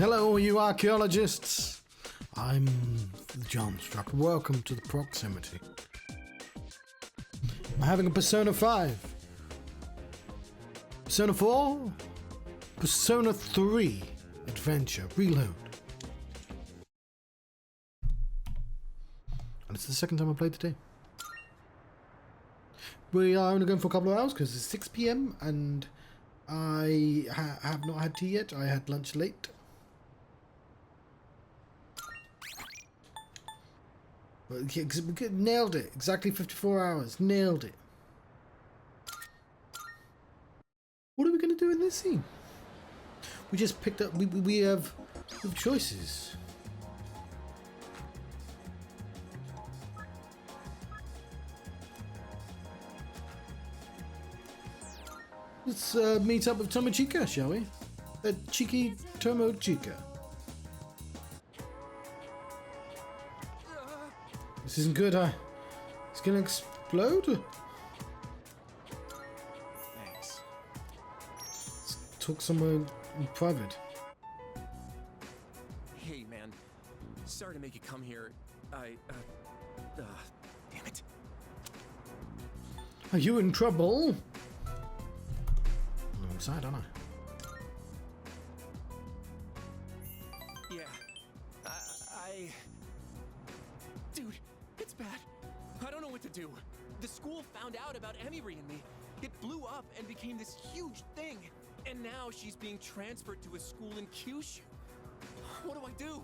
Hello, all you archaeologists. I'm Johnstruct. Welcome to the proximity. I'm having a Persona 5. Persona 4? Persona 3 Adventure Reload. And it's the second time I played today. We are only going for a couple of hours because it's 6 PM and I have not had tea yet. I had lunch late. We nailed it. Exactly 54 hours. Nailed it. What are we going to do in this scene? We just picked up... We have choices. Let's meet up with Tomochica, shall we? Cheeky Tomochica. This isn't good, huh? It's gonna explode? Thanks. Let's talk somewhere in private. Hey, man. Sorry to make you come here. Damn it. Are you in trouble? I'm inside, aren't I? Yeah. Dude, it's bad. I don't know what to do. The school found out about Emery and me. It blew up and became this huge thing. And now she's being transferred to a school in Kyushu. What do I do?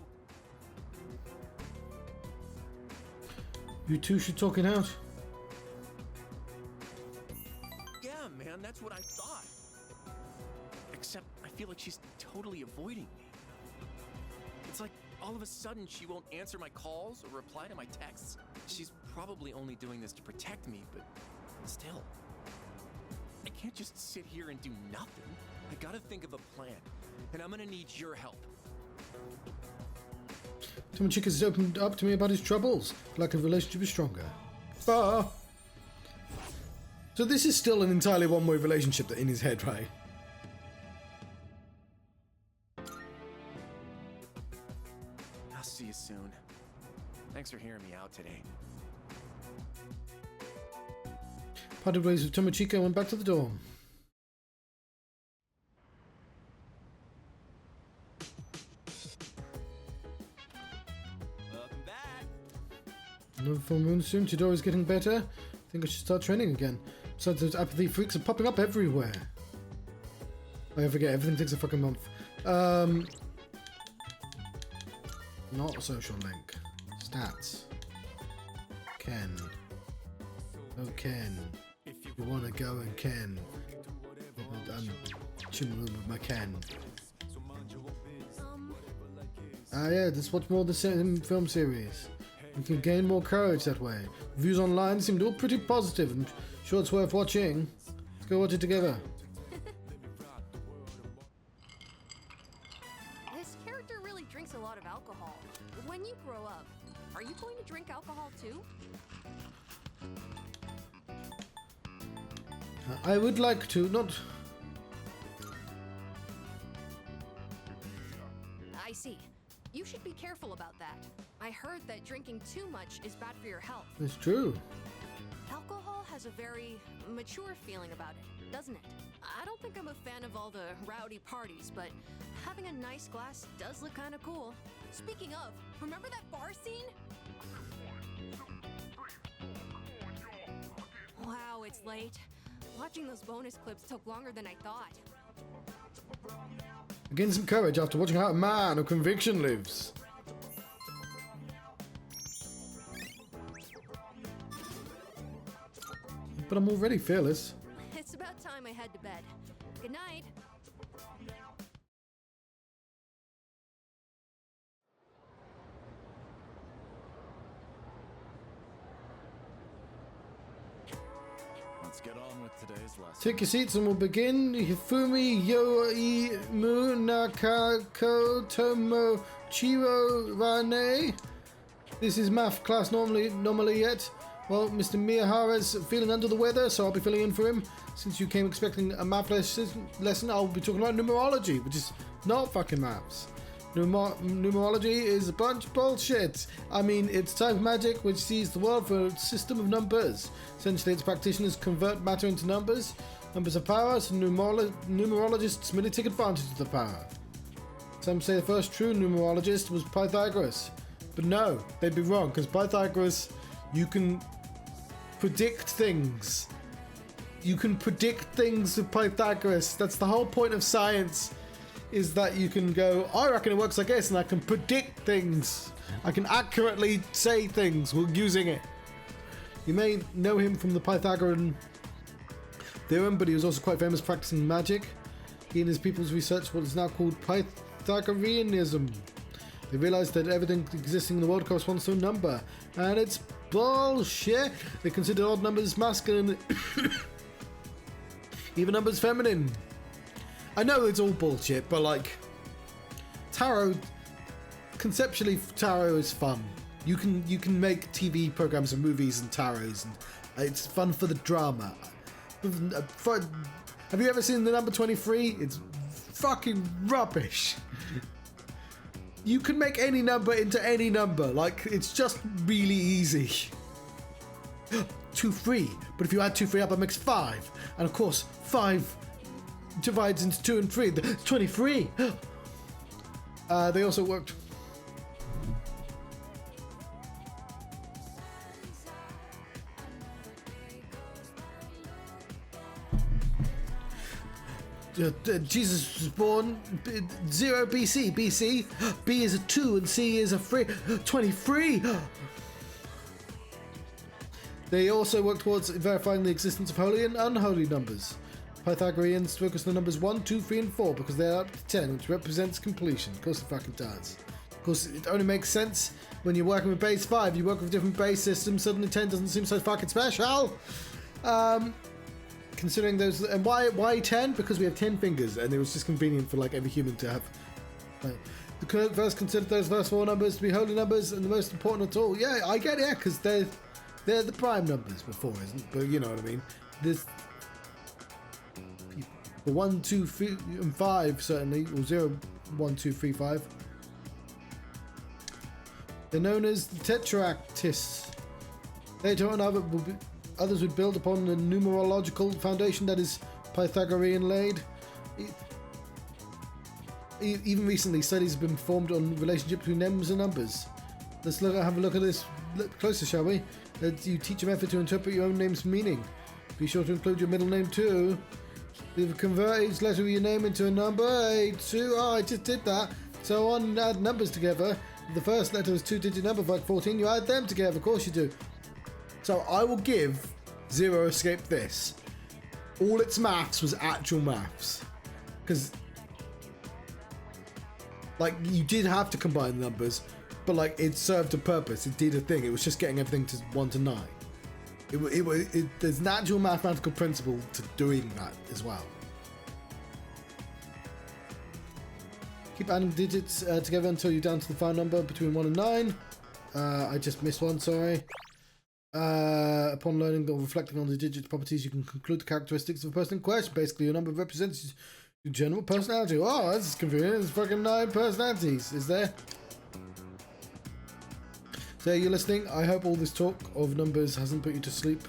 You two should talk it out. Yeah, man, that's what I thought. Except I feel like she's totally avoiding me. It's like all of a sudden she won't answer my calls or reply to my texts. She's probably only doing this to protect me, but still. I can't just sit here and do nothing. I gotta think of a plan, and I'm gonna need your help. Tomochica's opened up to me about his troubles. Like a relationship is stronger. Ah. So this is still an entirely one-way relationship in his head, right? I'll see you soon. Thanks for hearing me out today. Parted ways with Tomochica and went back to the dorm. Welcome back. Another full moon soon. Chidori's getting better. I think I should start training again. Besides, those apathy freaks are popping up everywhere. I forget, everything takes a fucking month. Not a social link. Stats. Ken. Oh, Ken. You wanna go and Ken. I'm chilling with my Ken. Yeah, let's watch more of the same film series. You can gain more courage that way. Reviews online seem all pretty positive and sure it's worth watching. Let's go watch it together. This character really drinks a lot of alcohol. When you grow up, are you going to drink alcohol too? I would like to, not... I see. You should be careful about that. I heard that drinking too much is bad for your health. It's true. Alcohol has a very mature feeling about it, doesn't it? I don't think I'm a fan of all the rowdy parties, but having a nice glass does look kind of cool. Speaking of, remember that bar scene? Wow, it's late. Watching those bonus clips took longer than I thought. Gain some courage after watching how a man of conviction lives. But I'm already fearless. It's about time I head to bed. Good night. Let's get on with today's lesson. Take your seats and we'll begin. Hifumi Yoi Mu Nakako Tomo Chiro Rane. This is math class normally yet. Well, Mr. Miyahara's feeling under the weather, so I'll be filling in for him. Since you came expecting a math lesson, I'll be talking about numerology, which is not fucking maths. Numerology is a bunch of bullshit. I mean, it's type of magic which sees the world for a system of numbers. Essentially, its practitioners convert matter into numbers. Numbers are power, so numerologists merely take advantage of the power. Some say the first true numerologist was Pythagoras. But no, they'd be wrong, because Pythagoras, you can predict things. You can predict things with Pythagoras. That's the whole point of science, is that you can go, I reckon it works like this, and I can predict things. I can accurately say things while using it. You may know him from the Pythagorean theorem, but he was also quite famous practicing magic. He and his people's researched what is now called Pythagoreanism. They realized that everything existing in the world corresponds to a number, and it's bullshit. They consider odd numbers masculine, even numbers feminine. I know it's all bullshit, but like, tarot, conceptually tarot is fun. You can make TV programs and movies and tarots, and it's fun for the drama. Have you ever seen the number 23? It's fucking rubbish. You can make any number into any number. Like, it's just really easy. 2, 3. But if you add 2, 3 up, it makes 5. And of course, 5 divides into 2 and 3. That's 23. They also worked... Jesus was born 0 BC. BC, B is a 2 and C is a 3. 23. They also work towards verifying the existence of holy and unholy numbers. Pythagoreans focus on the numbers 1, 2, 3, and 4 because they're up to 10, which represents completion. Of course it fucking does. Of course, it only makes sense when you're working with base 5. You work with different base systems, suddenly 10 doesn't seem so fucking special. Considering those, and why 10? Because we have 10 fingers, and it was just convenient for like every human to have. The verse considered those first 4 numbers to be holy numbers and the most important at all. Yeah, I get it, because they're the prime numbers before, isn't? But you know what I mean. This the 1, 2, 3, and 5 certainly, or 0, 1, 2, 3, 5. They're known as the Tetractists. Later on, others would build upon the numerological foundation that is Pythagorean laid. Even recently, studies have been performed on the relationship between names and numbers. Let's have a look at this closer, shall we? You teach a method to interpret your own name's meaning. Be sure to include your middle name too. You convert each letter of your name into a number. 2. Oh, I just did that. So on, add numbers together. The first letter is 2-digit number, like 14. You add them together. Of course you do. So I will give Zero Escape this. All its maths was actual maths. Because, like, you did have to combine the numbers, but, like, it served a purpose. It did a thing. It was just getting everything to 1 to 9. There's an actual mathematical principle to doing that as well. Keep adding digits together until you're down to the final number between 1 and 9. I just missed one, sorry. Upon learning or reflecting on the digits properties, you can conclude the characteristics of a person in question. Basically, your number represents your general personality. Oh, this is convenient. There's fucking 9 personalities, is there? So you're listening. I hope all this talk of numbers hasn't put you to sleep.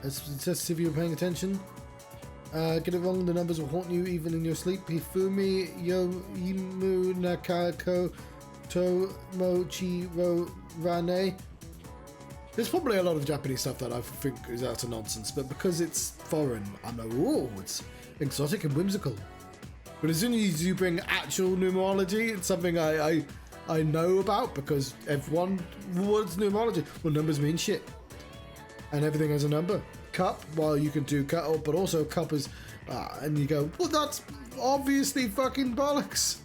It's just if you're paying attention. Get it wrong, the numbers will haunt you even in your sleep. Hifumi yo imu nakako to mochi ro rane. There's probably a lot of Japanese stuff that I think is utter nonsense, but because it's foreign, I'm like, oh, it's exotic and whimsical. But as soon as you bring actual numerology, it's something I know about, because everyone wants numerology. Well, numbers mean shit. And everything has a number. Cup, well, you can do cut, but also cup is, and you go, well, that's obviously fucking bollocks.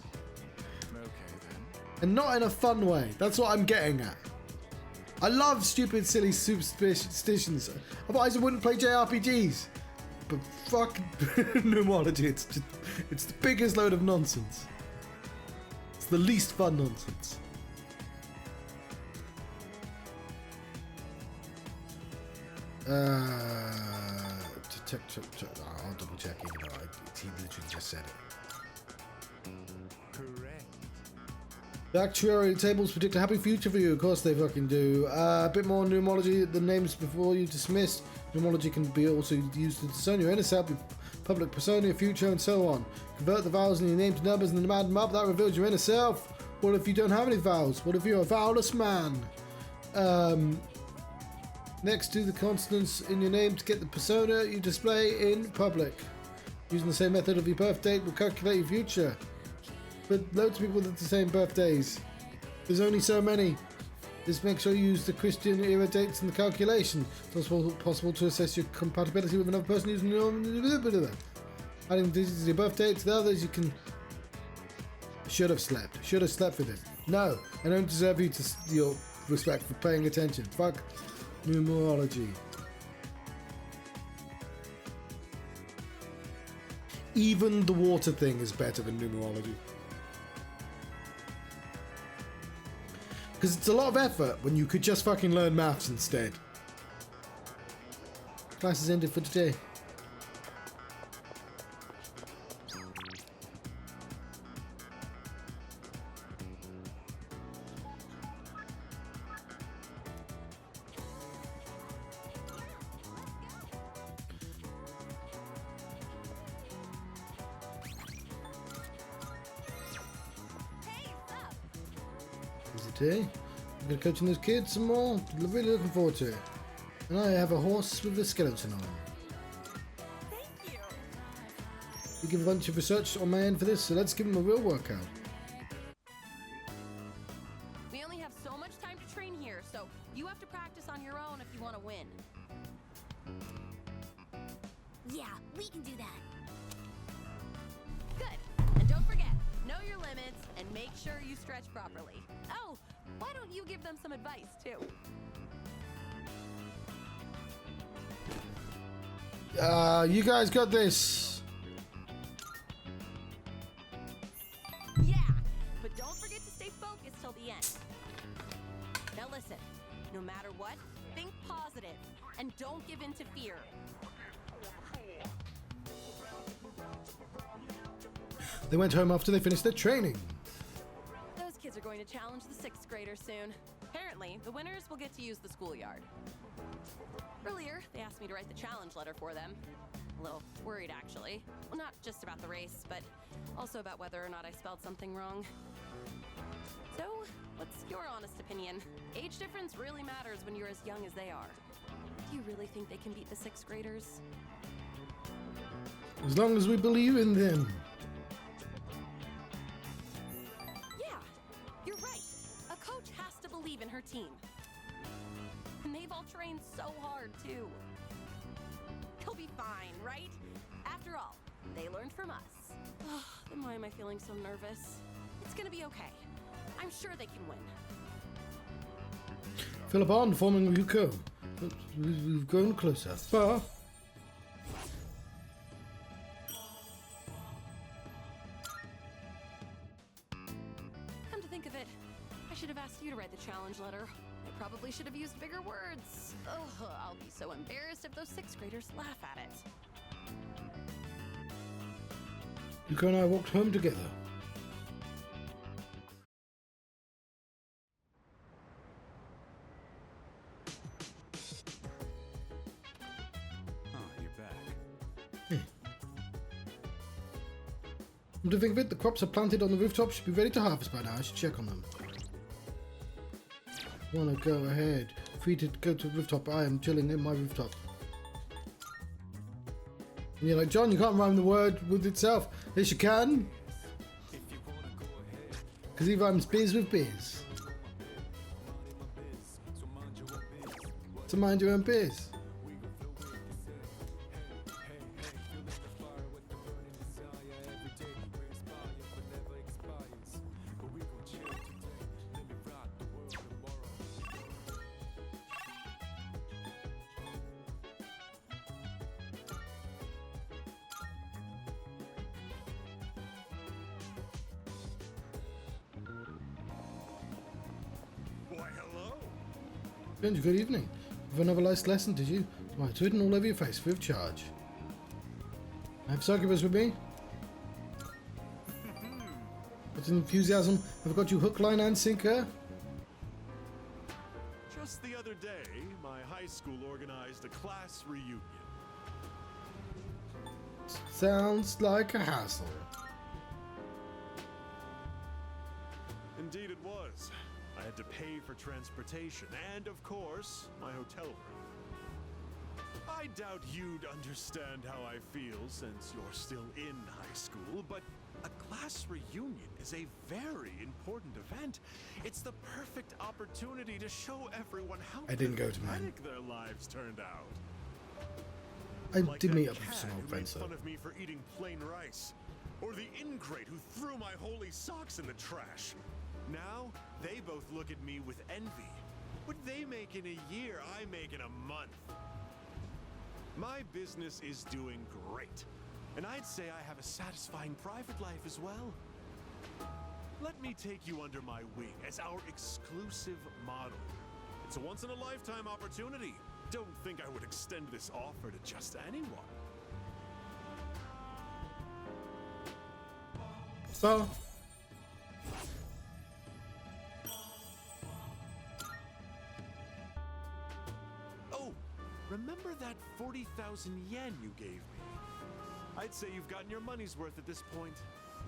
Okay, then. And not in a fun way. That's what I'm getting at. I love stupid, silly superstitions. Otherwise, I wouldn't play JRPGs. But fuck numerology, it's the biggest load of nonsense. It's the least fun nonsense. I'll double check, even though he literally just said it. The actuary tables predict a happy future for you. Of course they fucking do. A bit more numerology. The names before you dismissed. Numerology can be also used to discern your inner self, your public persona, your future, and so on. Convert the vowels in your name to numbers and then add them up. That reveals your inner self. What if you don't have any vowels? What if you're a vowelless man? Next to the consonants in your name to get the persona you display in public. Using the same method of your birth date will calculate your future. But loads of people with the same birthdays. There's only so many. Just make sure you use the Christian era dates in the calculation. It's also possible to assess your compatibility with another person using your adding digits to your birth date to the others. You can. Should have slept for this. No, I don't deserve your respect for paying attention. Fuck numerology. Even the water thing is better than numerology. Because it's a lot of effort when you could just fucking learn maths instead. Class is ended for today. I'm going to coaching those kids some more. Really looking forward to it. And I have a horse with a skeleton on. Thank you. We give a bunch of research on my end for this, so let's give them a real workout. We only have so much time to train here, so you have to practice on your own if you want to win. Yeah, we can do that. Good. And don't forget, know your limits and make sure you stretch properly. Oh, why don't you give them some advice, too? You guys got this. Yeah, but don't forget to stay focused till the end. Now listen, no matter what, think positive and don't give in to fear. They went home after they finished their training. Those kids are going to challenge the 6th graders soon. Apparently, the winners will get to use the schoolyard. Earlier, they asked me to write the challenge letter for them. A little worried, actually. Well, not just about the race, but also about whether or not I spelled something wrong. So, what's your honest opinion? Age difference really matters when you're as young as they are. Do you really think they can beat the 6th graders? As long as we believe in them. Yeah, you're right. A coach has to believe in her team. And they've all trained so hard, too. They'll be fine, right? After all, they learned from us. Then why am I feeling so nervous? It's gonna be okay. I'm sure they can win. Fill a bond forming Ryuko. We've grown closer. But Come to think of it, I should have asked you to write the challenge letter. I probably should have used bigger words. Ugh, I'll be so embarrassed if those 6th graders laugh at it. Ryuko and I walked home together. Oh, you're back. Come to think of it, the crops are planted on the rooftop should be ready to harvest by now. I should check on them. Wanna go ahead. Free to go to the rooftop. I am chilling in my rooftop. And you're like, John, you can't rhyme the word with itself. Yes, you can. Because he rhymes biz with biz. So mind your own biz. Why, hello. Good evening. Have another nice lesson, did you? Why, it's written all over your face, free of charge. I have succubus with me? With enthusiasm, I've got you hook, line, and sinker. Just the other day, my high school organized a class reunion. Sounds like a hassle. Indeed it was. I had to pay for transportation and, of course, my hotel room. I doubt you'd understand how I feel since you're still in high school, but a class reunion is a very important event. It's the perfect opportunity to show everyone how I didn't go to mine. pathetic their lives turned out. I Like did that meet up with cad some old who friends made though. fun of me for eating plain rice, or the ingrate who threw my holy socks in the trash. Now they both look at me with envy. What they make in a year, I make in a month. My business is doing great, and I'd say I have a satisfying private life as well. Let me take you under my wing as our exclusive model. It's a once-in-a-lifetime opportunity. Don't think I would extend this offer to just anyone. So, Oh, remember that 40,000 yen you gave me? I'd say you've gotten your money's worth at this point.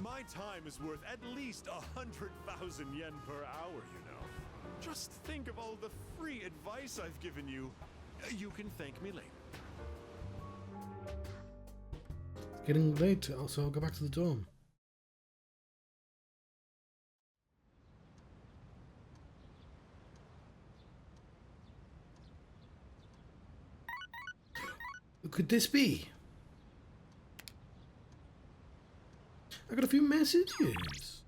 My time is worth at least 100,000 yen per hour, you know. Just think of all the free advice I've given you. You can thank me later. it's getting late, so I'll go back to the dorm. Who could this be? I got a few messages.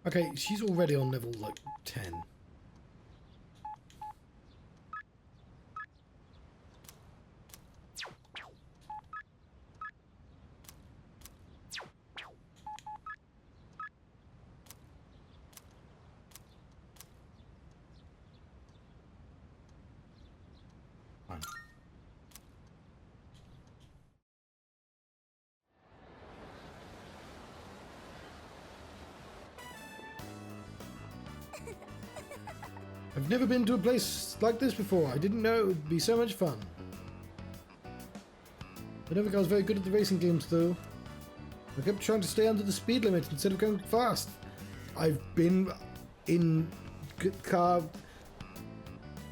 Okay, she's already on level like 10. Fine. I've never been to a place like this before. I didn't know it would be so much fun. I don't think I was very good at the racing games though. I kept trying to stay under the speed limit instead of going fast. I've been in car.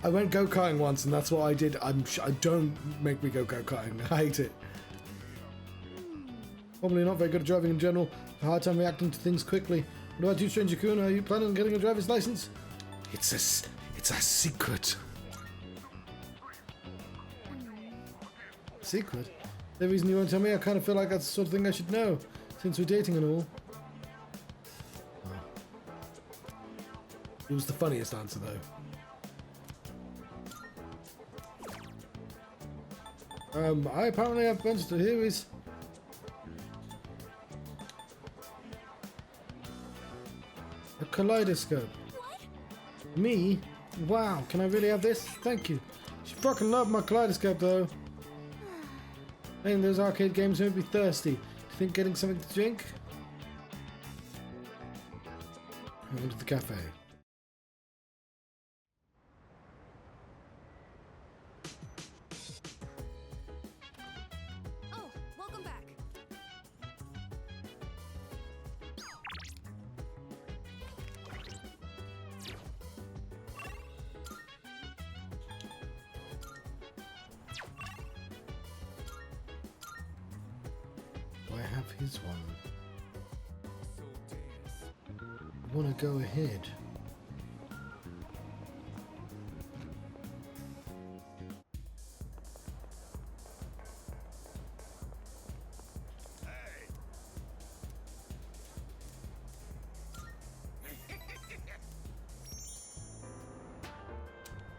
I went go-karting once and that's what I did. I don't make me go-karting. I hate it. Probably not very good at driving in general. A hard time reacting to things quickly. What about you, Stranger Kun? Are you planning on getting a driver's license? It's a secret. Secret? The reason you won't tell me, I kind of feel like that's the sort of thing I should know, since we're dating and all. It was the funniest answer, though. I apparently have bunch to here is a kaleidoscope. Me? Wow, can I really have this? Thank you. She fucking loved my kaleidoscope though. Playing those arcade games made me thirsty. Do you think getting something to drink? I went to the cafe. Oh, welcome back. Do I have his one? I want to go ahead.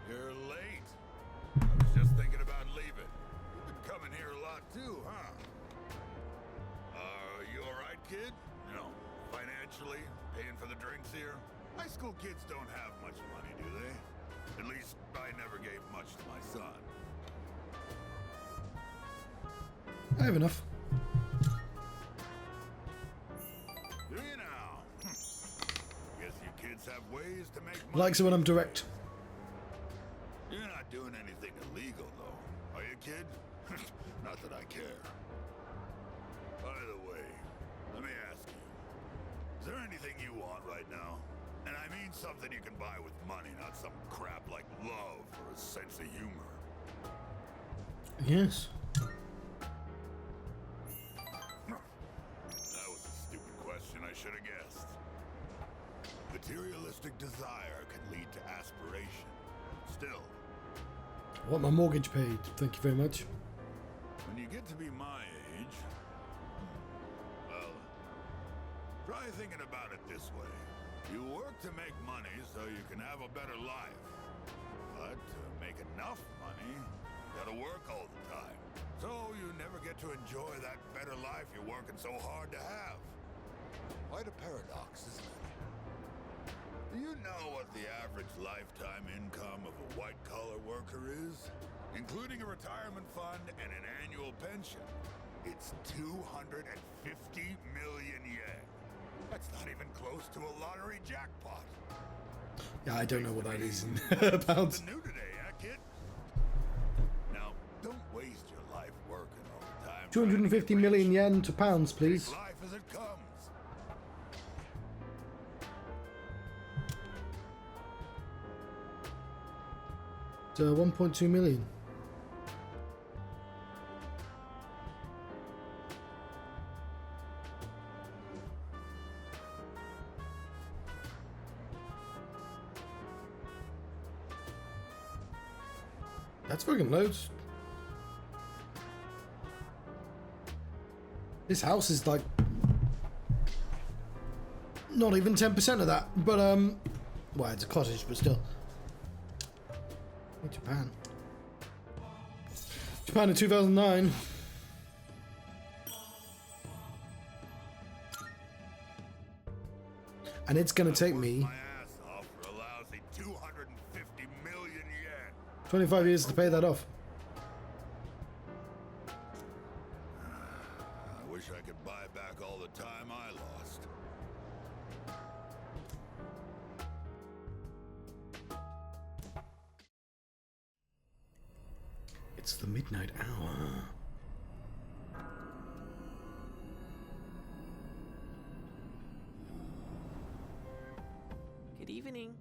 You're late. I was just thinking about leaving. You've been coming here a lot too, huh? You alright, kid? You know, financially, paying for the drinks here? High school kids don't have much money, do they? At least, I never gave much to my son. I have enough. Do you now? Guess you kids have ways to make money. Likes it when I'm direct. You're not doing anything illegal, though. Are you, kid? Not that I care. By the way, let me ask you. Is there anything you want right now? And I mean something you can buy with money, not some crap like love or a sense of humor. Yes. That was a stupid question, I should have guessed. Materialistic desire can lead to aspiration. Still, I want my mortgage paid. Thank you very much. when you get to be my age, well, try thinking about it this way. You work to make money so you can have a better life. But to make enough money, you gotta work all the time. So you never get to enjoy that better life you're working so hard to have. Quite a paradox, isn't it? Do you know what the average lifetime income of a white-collar worker is? Including a retirement fund and an annual pension. It's 250 million yen. That's not even close to a lottery jackpot. Yeah, I don't know what that is in pounds. Something new today, huh, kid? Now, don't waste your life working all the time. 250 million yen to pounds, please. Take life as it comes. So 1.2 million. That's fucking loads. This house is like not even 10% of that, but well, it's a cottage, but still. Japan. Japan in 2009. And it's gonna take me My ass off for a lousy 250 million yen. 25 years to pay that off. I wish I could buy back all the time I lost. It's the midnight hour. Good evening.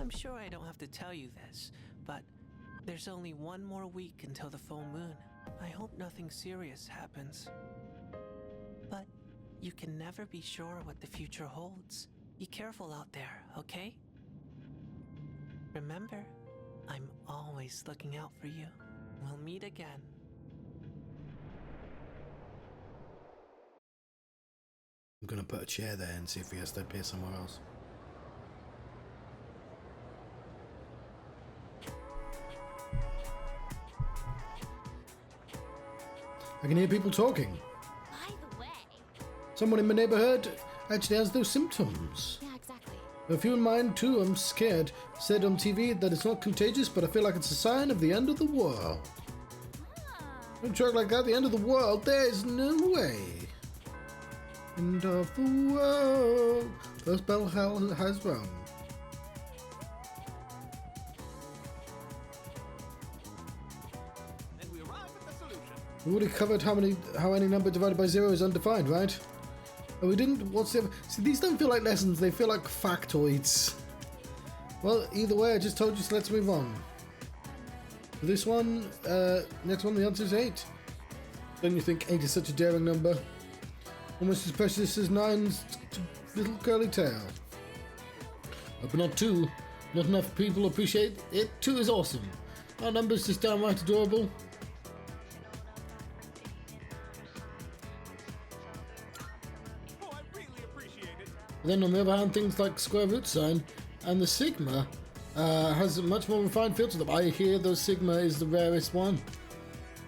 I'm sure I don't have to tell you this, but there's only one more week until the full moon. I hope nothing serious happens. But you can never be sure what the future holds. Be careful out there, okay? Remember, I'm always looking out for you. We'll meet again. I'm gonna put a chair there and see if he has to appear somewhere else. I can hear people talking. By the way. Someone in my neighborhood actually has those symptoms. Yeah, exactly. A few in mine too. I'm scared. Said on TV that it's not contagious, but I feel like it's a sign of the end of the world. Don't joke like that. The end of the world? There's no way. End of the world. First bell hell has rung. And we arrive at the solution. We already covered how any number divided by 0 is undefined, right? Oh, we didn't. What's the? See, these don't feel like lessons. They feel like factoids. Well, either way, I just told you, so let's move on. For this one, next one, the answer is 8. Don't you think 8 is such a daring number? Almost as precious as 9's little curly tail. But not 2. Not enough people appreciate it. 2 is awesome. Our number's just downright adorable. Oh, I really appreciate it. Then on the other hand, things like square root sign and the sigma has a much more refined feel to them. I hear the sigma is the rarest one.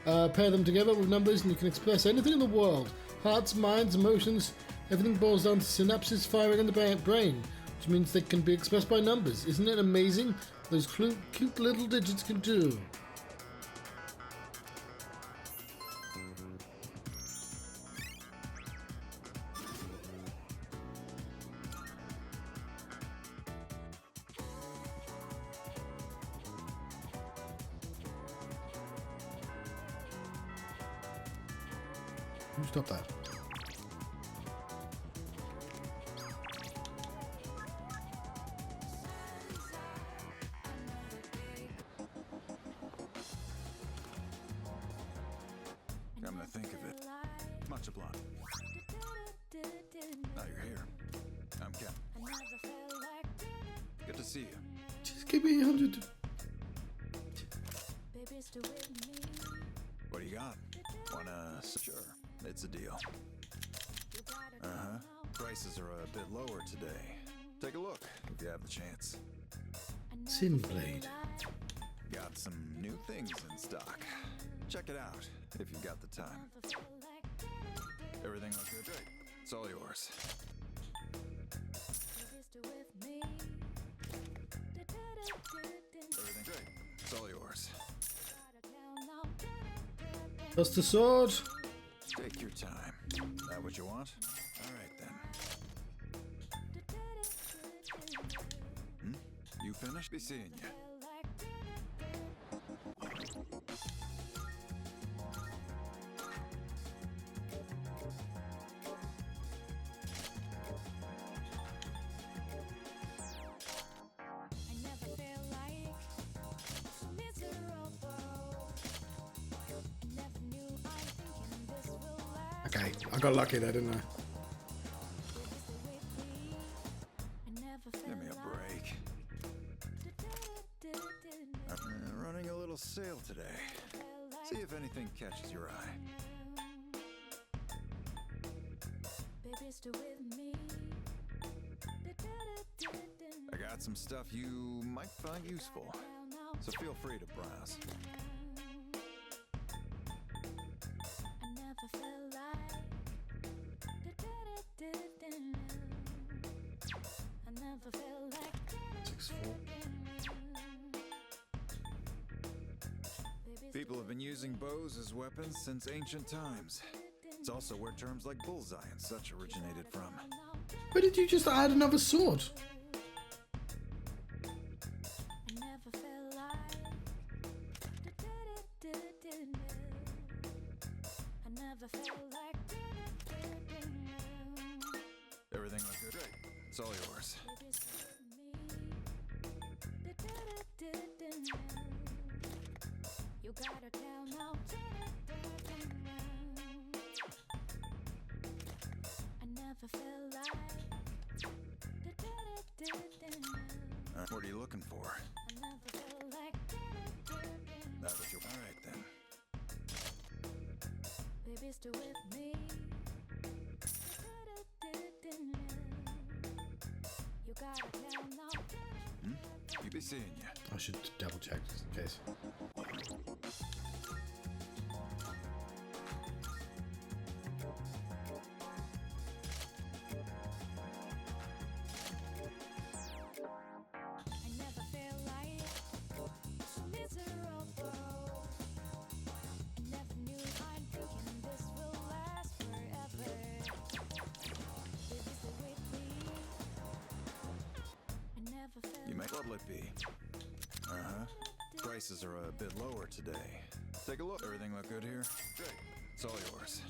Pair them together with numbers and you can express anything in the world. Hearts, minds, emotions, everything boils down to synapses firing in the brain. which means they can be expressed by numbers. Isn't it amazing? Those cute little digits can do. Stop that. Come to think of it, much obliged. Now you're here. I'm Cap. Good to see you. Just give me 100. What do you got? Wanna... Sure, it's a deal. Uh-huh. Prices are a bit lower today. Take a look if you have the chance. Sinblade. Got some new things in stock. Check it out if you've got the time. Everything looks good. Great. It's all yours. Everything great. It's all yours. That's the sword. Take your time. That what you want? All right then. You finished? Be seeing you. Okay, I got lucky there, didn't I? Give me a break. I'm running a little sale today. See if anything catches your eye. I got some stuff you might find useful, so feel free to browse. People have been using bows as weapons since ancient times. It's also where terms like bullseye and such originated from. Where did you just add another sword? Everything looks good. Great. It's all yours. What are you looking for? That what you... All right then. You be seeing you. I should double check just in case. You might... What'll it be? Uh-huh. Prices are a bit lower today. Take a look. Everything look good here? Great. It's all yours.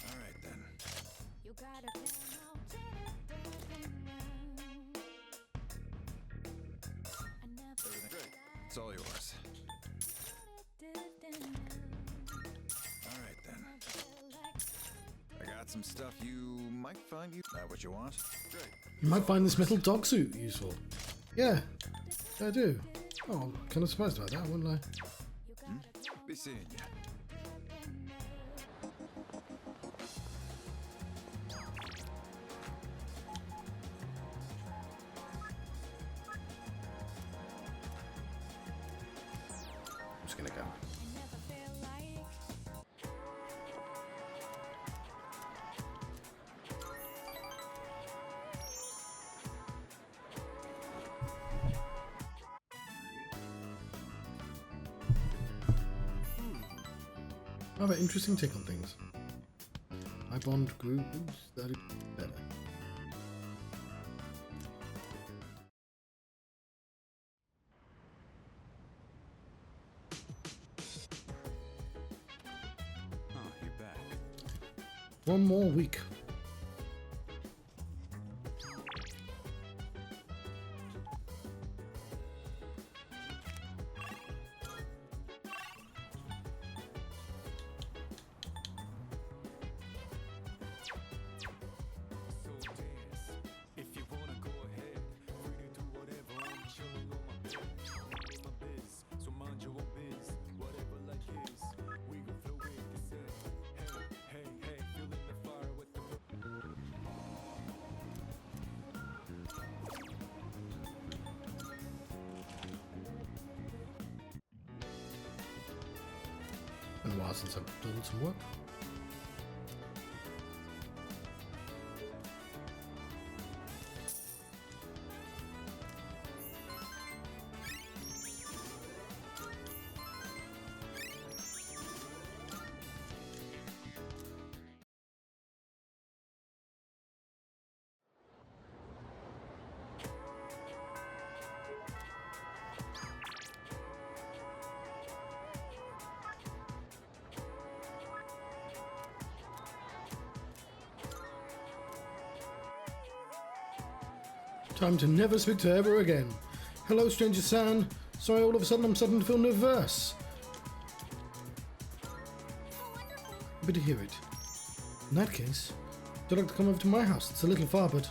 All right then. Everything great. It's all yours. All right then. I got some stuff you might find you. That what you want? Great. You might find this metal dog suit useful. Yeah, I do. Oh, I'm kind of surprised about that, wouldn't I? Be seeing you. I'm just gonna go. I have an interesting take on things. My bond grew started better. Oh, you're back. One more week. If you wanna go ahead, free to do whatever. I'm chilling on my bed. It's my biz, so mind your own biz. Whatever life is, we gon' flow with the set. Hey, hey, hey, feeling the fire with the. Been a while since I've done some work. Time to never speak to her ever again. Hello, stranger-san. Sorry, all of a sudden I'm starting to feel nervous. Happy to hear it. In that case, would you like to come over to my house? It's a little far, but...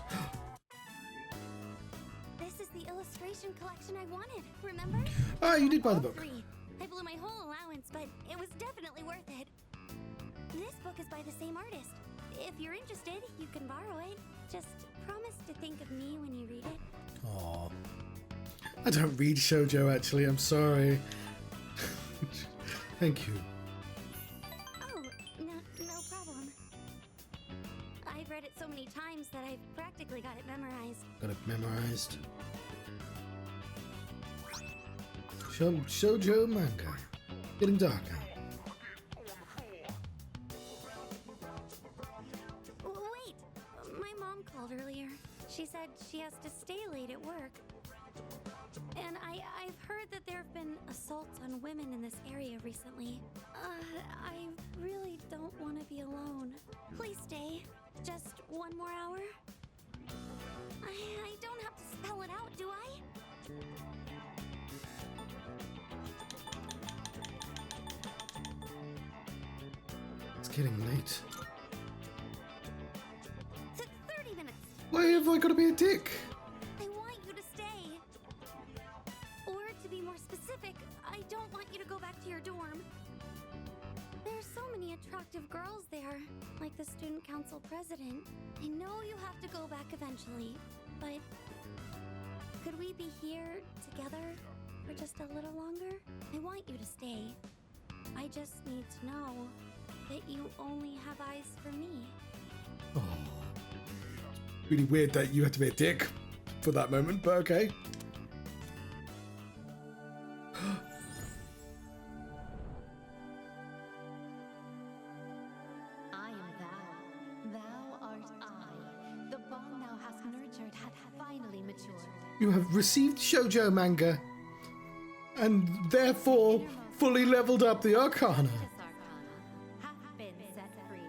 This is the illustration collection I wanted, remember? Ah, you did buy the All book. 3. I blew my whole allowance, but it was definitely worth it. This book is by the same artist. If you're interested, you can borrow it. Just promise to think of me when you read it. Aww. I don't read shoujo, actually. I'm sorry. Thank you. Oh, no problem. I've read it so many times that I've practically got it memorized. Got it memorized. Shoujo manga. Getting darker. Wait! My mom called earlier. She said she has to stay late at work. And I've heard that there have been assaults on women in this area recently. I really don't want to be alone. Please stay. Just one more hour? I don't have to spell it out, do I? It's getting late. 30 minutes. Why have I got to be a dick? I want you to stay. Or to be more specific, I don't want you to go back to your dorm. There's so many attractive girls there, like the student council president. I know you have to go back eventually, but could we be here together for just a little longer? I want you to stay. I just need to know that you only have eyes for me. Oh. Really weird that you had to be a dick for that moment, but okay. I am thou. Thou art I. The bond thou hast nurtured hath finally matured. You have received shoujo manga and therefore fully leveled up the Arcana. This arcana hath been set free.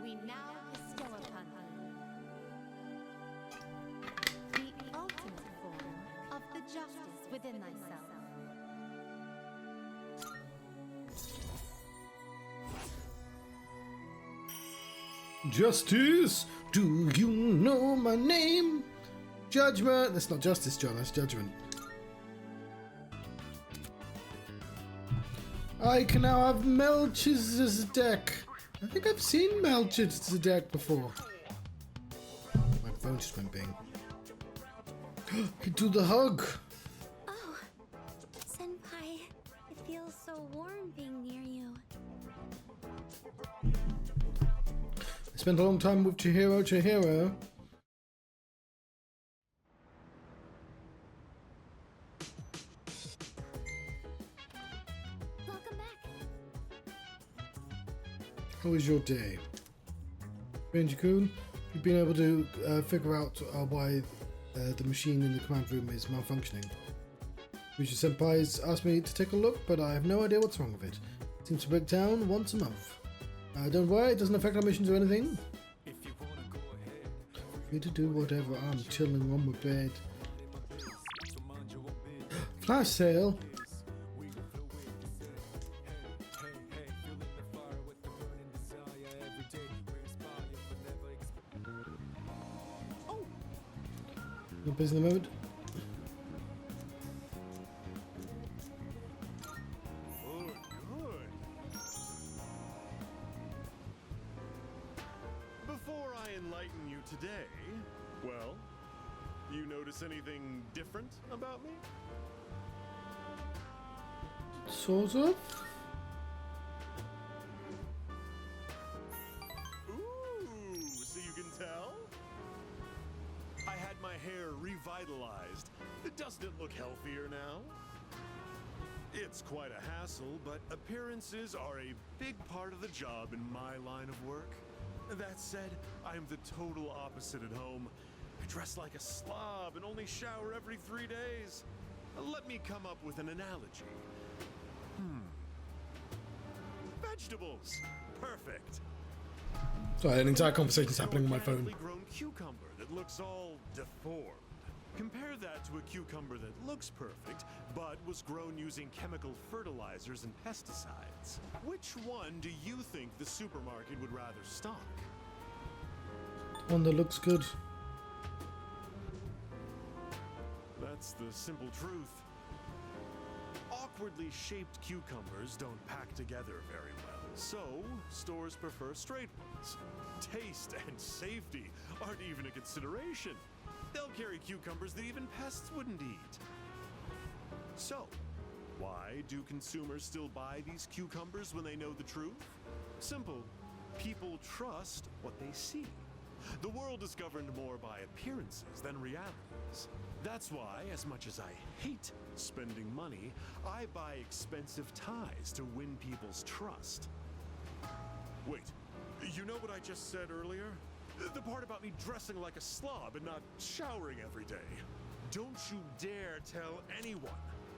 We now bestow upon thee the ultimate form of the justice within thyself. Justice, do you know my name? Judgment. That's not justice, John. That's judgment. I can now have Melchizedek's deck. I think I've seen Melchizedek's deck before. My phone just went bing. Can do the hug. Oh, Senpai, it feels so warm being near you. I spent a long time with Chihiro. Look, How was your day? Ranger-kun, you've been able to figure out why the machine in the command room is malfunctioning. Future Senpai's asked me to take a look, but I have no idea what's wrong with it. It seems to break down once a month. Don't worry, it doesn't affect our missions or anything. Free to do whatever, I'm chilling on my bed. Flash sale? No busy in the moment. Good, good. Before I enlighten you today, well, you notice anything different about me? Sort of? Ooh, so you can tell? I had my hair revitalized. Doesn't it look healthier now? It's quite a hassle, but appearances are a big part of the job in my line of work. That said, I'm the total opposite at home. I dress like a slob and only shower every 3 days. Let me come up with an analogy. Vegetables. Perfect. Sorry, an entire conversation's happening on my phone. Organically grown cucumber that looks all deformed. Compare that to a cucumber that looks perfect, but was grown using chemical fertilizers and pesticides. Which one do you think the supermarket would rather stock? One that looks good. That's the simple truth. Awkwardly shaped cucumbers don't pack together very well, so stores prefer straight ones. Taste and safety aren't even a consideration. They'll carry cucumbers that even pests wouldn't eat. So, why do consumers still buy these cucumbers when they know the truth? Simple. People trust what they see. The world is governed more by appearances than realities. That's why, as much as I hate spending money, I buy expensive ties to win people's trust. Wait, you know what I just said earlier? The part about me dressing like a slob and not showering every day. Don't you dare tell anyone.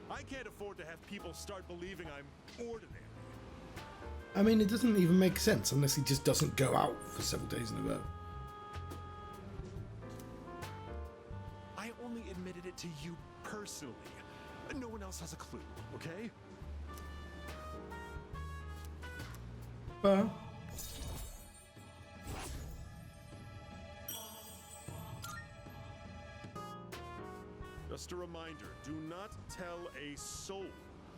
I can't afford to have people start believing I'm ordinary. I mean, it doesn't even make sense unless he just doesn't go out for several days in a row. I only admitted it to you personally. No one else has a clue, okay? Well, just a reminder, do not tell a soul.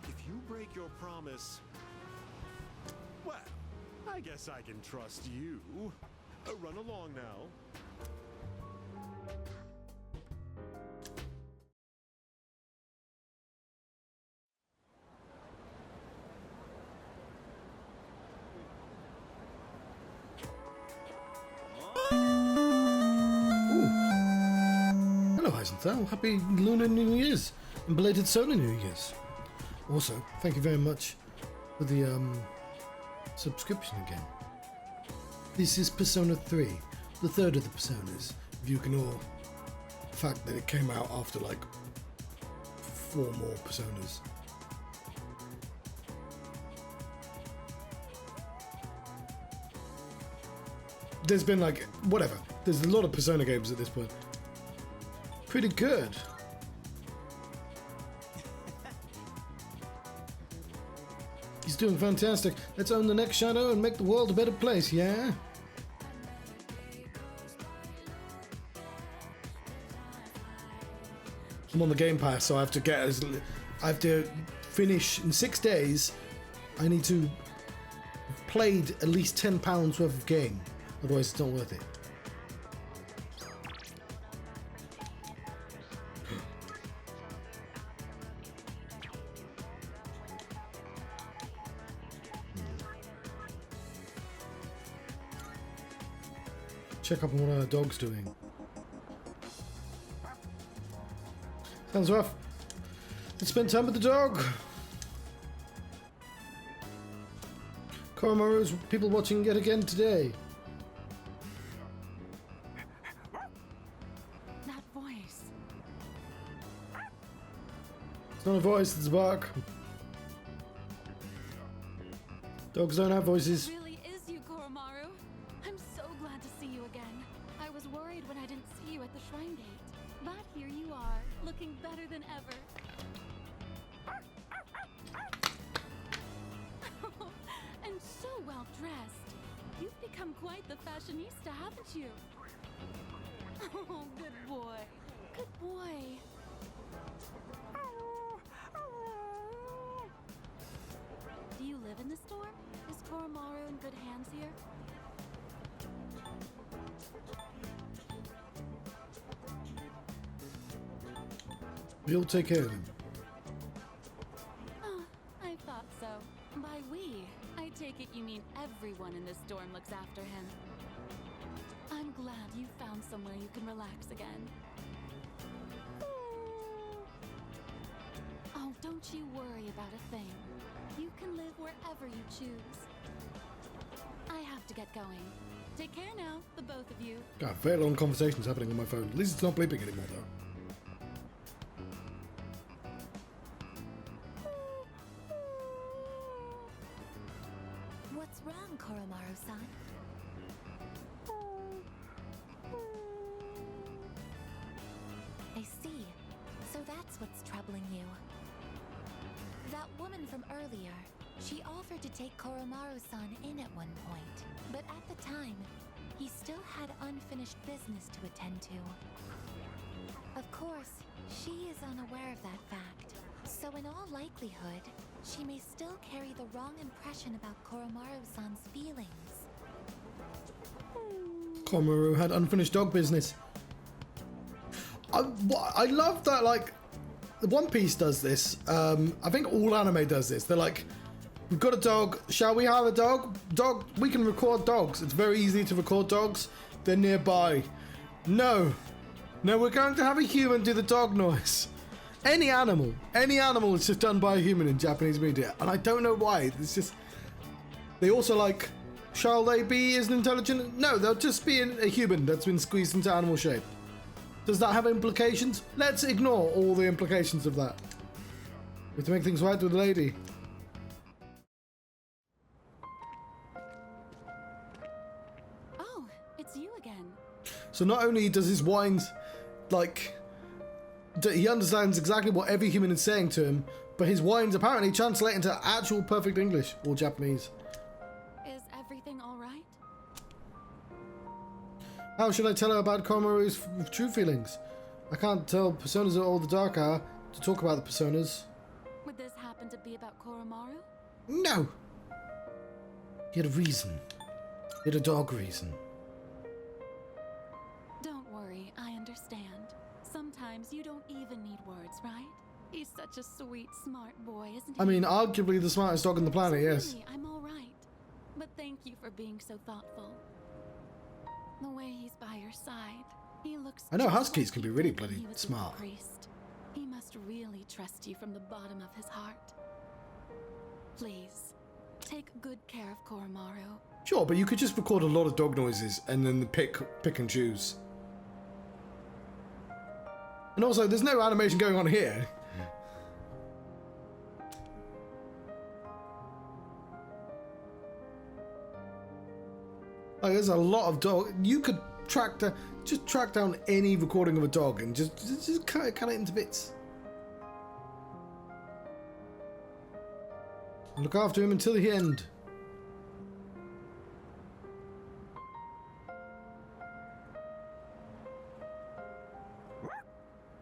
If you break your promise, well, I guess I can trust you. Run along now. hello, Heisenthal. Happy Lunar New Year's and belated Solar New Year's. Also, thank you very much for the subscription again. This is Persona 3, the third of the Personas, if you ignore the fact that it came out after like 4 more Personas. There's been like, whatever, there's a lot of Persona games at this point. Pretty good. He's doing fantastic. Let's own the next shadow and make the world a better place, yeah? I'm on the Game Pass, so I have to finish in 6 days. I need to have played at least £10 worth of game. Otherwise it's not worth it. Check up on what our dog's doing. Sounds rough. Let's spend time with the dog. Koromaru's people watching yet again today. That voice. It's not a voice, it's a bark. Dogs don't have voices. It really is you, Koromaru. I'm so glad to see you again. I was worried when I didn't see you at the shrine gate. But here you are, looking better than ever. And so well dressed. You've become quite the fashionista, haven't you? Oh, good boy. Good boy. Do you live in the store? Is Koromaru in good hands here? We'll take care of him. Oh, I thought so. By we, I take it you mean everyone in this dorm looks after him. I'm glad you found somewhere you can relax again. Oh, don't you worry about a thing. You can live wherever you choose. I have to get going. Take care now, the both of you. God, very long conversations happening on my phone. At least it's not bleeping anymore, though. What's wrong, Koromaru-san? I see. So that's what's troubling you. That woman from earlier, she offered to take Koromaru-san in at one point. But at the time, he still had unfinished business to attend to. Of course, she is unaware of that fact. So in all likelihood, she may still carry the wrong impression about Koromaru-san's feelings. Koromaru had unfinished dog business. I love that, like, the One Piece does this. I think all anime does this. They're like, we've got a dog. Shall we have a dog? Dog, we can record dogs. It's very easy to record dogs. They're nearby. No. No, we're going to have a human do the dog noise. Any animal is just done by a human in Japanese media. And I don't know why. It's just, they also like, shall they be as intelligent? No, they'll just be a human that's been squeezed into animal shape. Does that have implications? Let's ignore all the implications of that. We have to make things right with the lady. Oh, it's you again. So not only does his wines, like, he understands exactly what every human is saying to him, but his wines apparently translate into actual perfect English or Japanese. Is everything all right? How should I tell her about Koromaru's true feelings? I can't tell personas all the dark hour to talk about the personas. Would this happen to be about Koromaru? No! He had a reason. He had a dog reason. Don't worry, I understand. Sometimes you don't even need words, right? He's such a sweet, smart boy, isn't he? I mean, arguably the smartest dog on the planet, So yes. really, I'm all right. But thank you for being so thoughtful. The way he's by your side, he looks. I know just huskies like can he be really did when bloody he was smart. with the priest. He must really trust you from the bottom of his heart. Please, take good care of Koromaru. Sure, but you could just record a lot of dog noises and then pick and choose. And also, there's no animation going on here. Like, there's a lot of dog. You could track down any recording of a dog and just cut it into bits. And look after him until the end.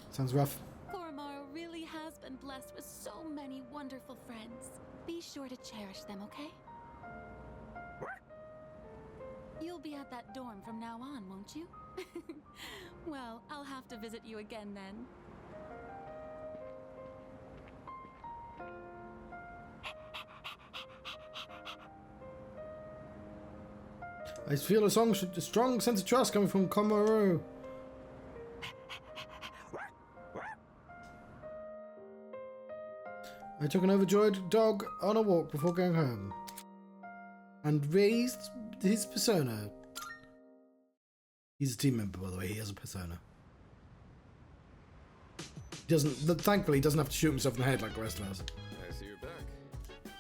Sounds rough. Koromaru really has been blessed with so many wonderful friends. Be sure to cherish them, okay? You'll be at that dorm from now on, won't you? Well, I'll have to visit you again then. I feel a strong sense of trust coming from Koromaru. I took an overjoyed dog on a walk before going home. and raised his persona. He's a team member, by the way. He has a persona. Thankfully, he doesn't have to shoot himself in the head like the rest of us. I see you're back.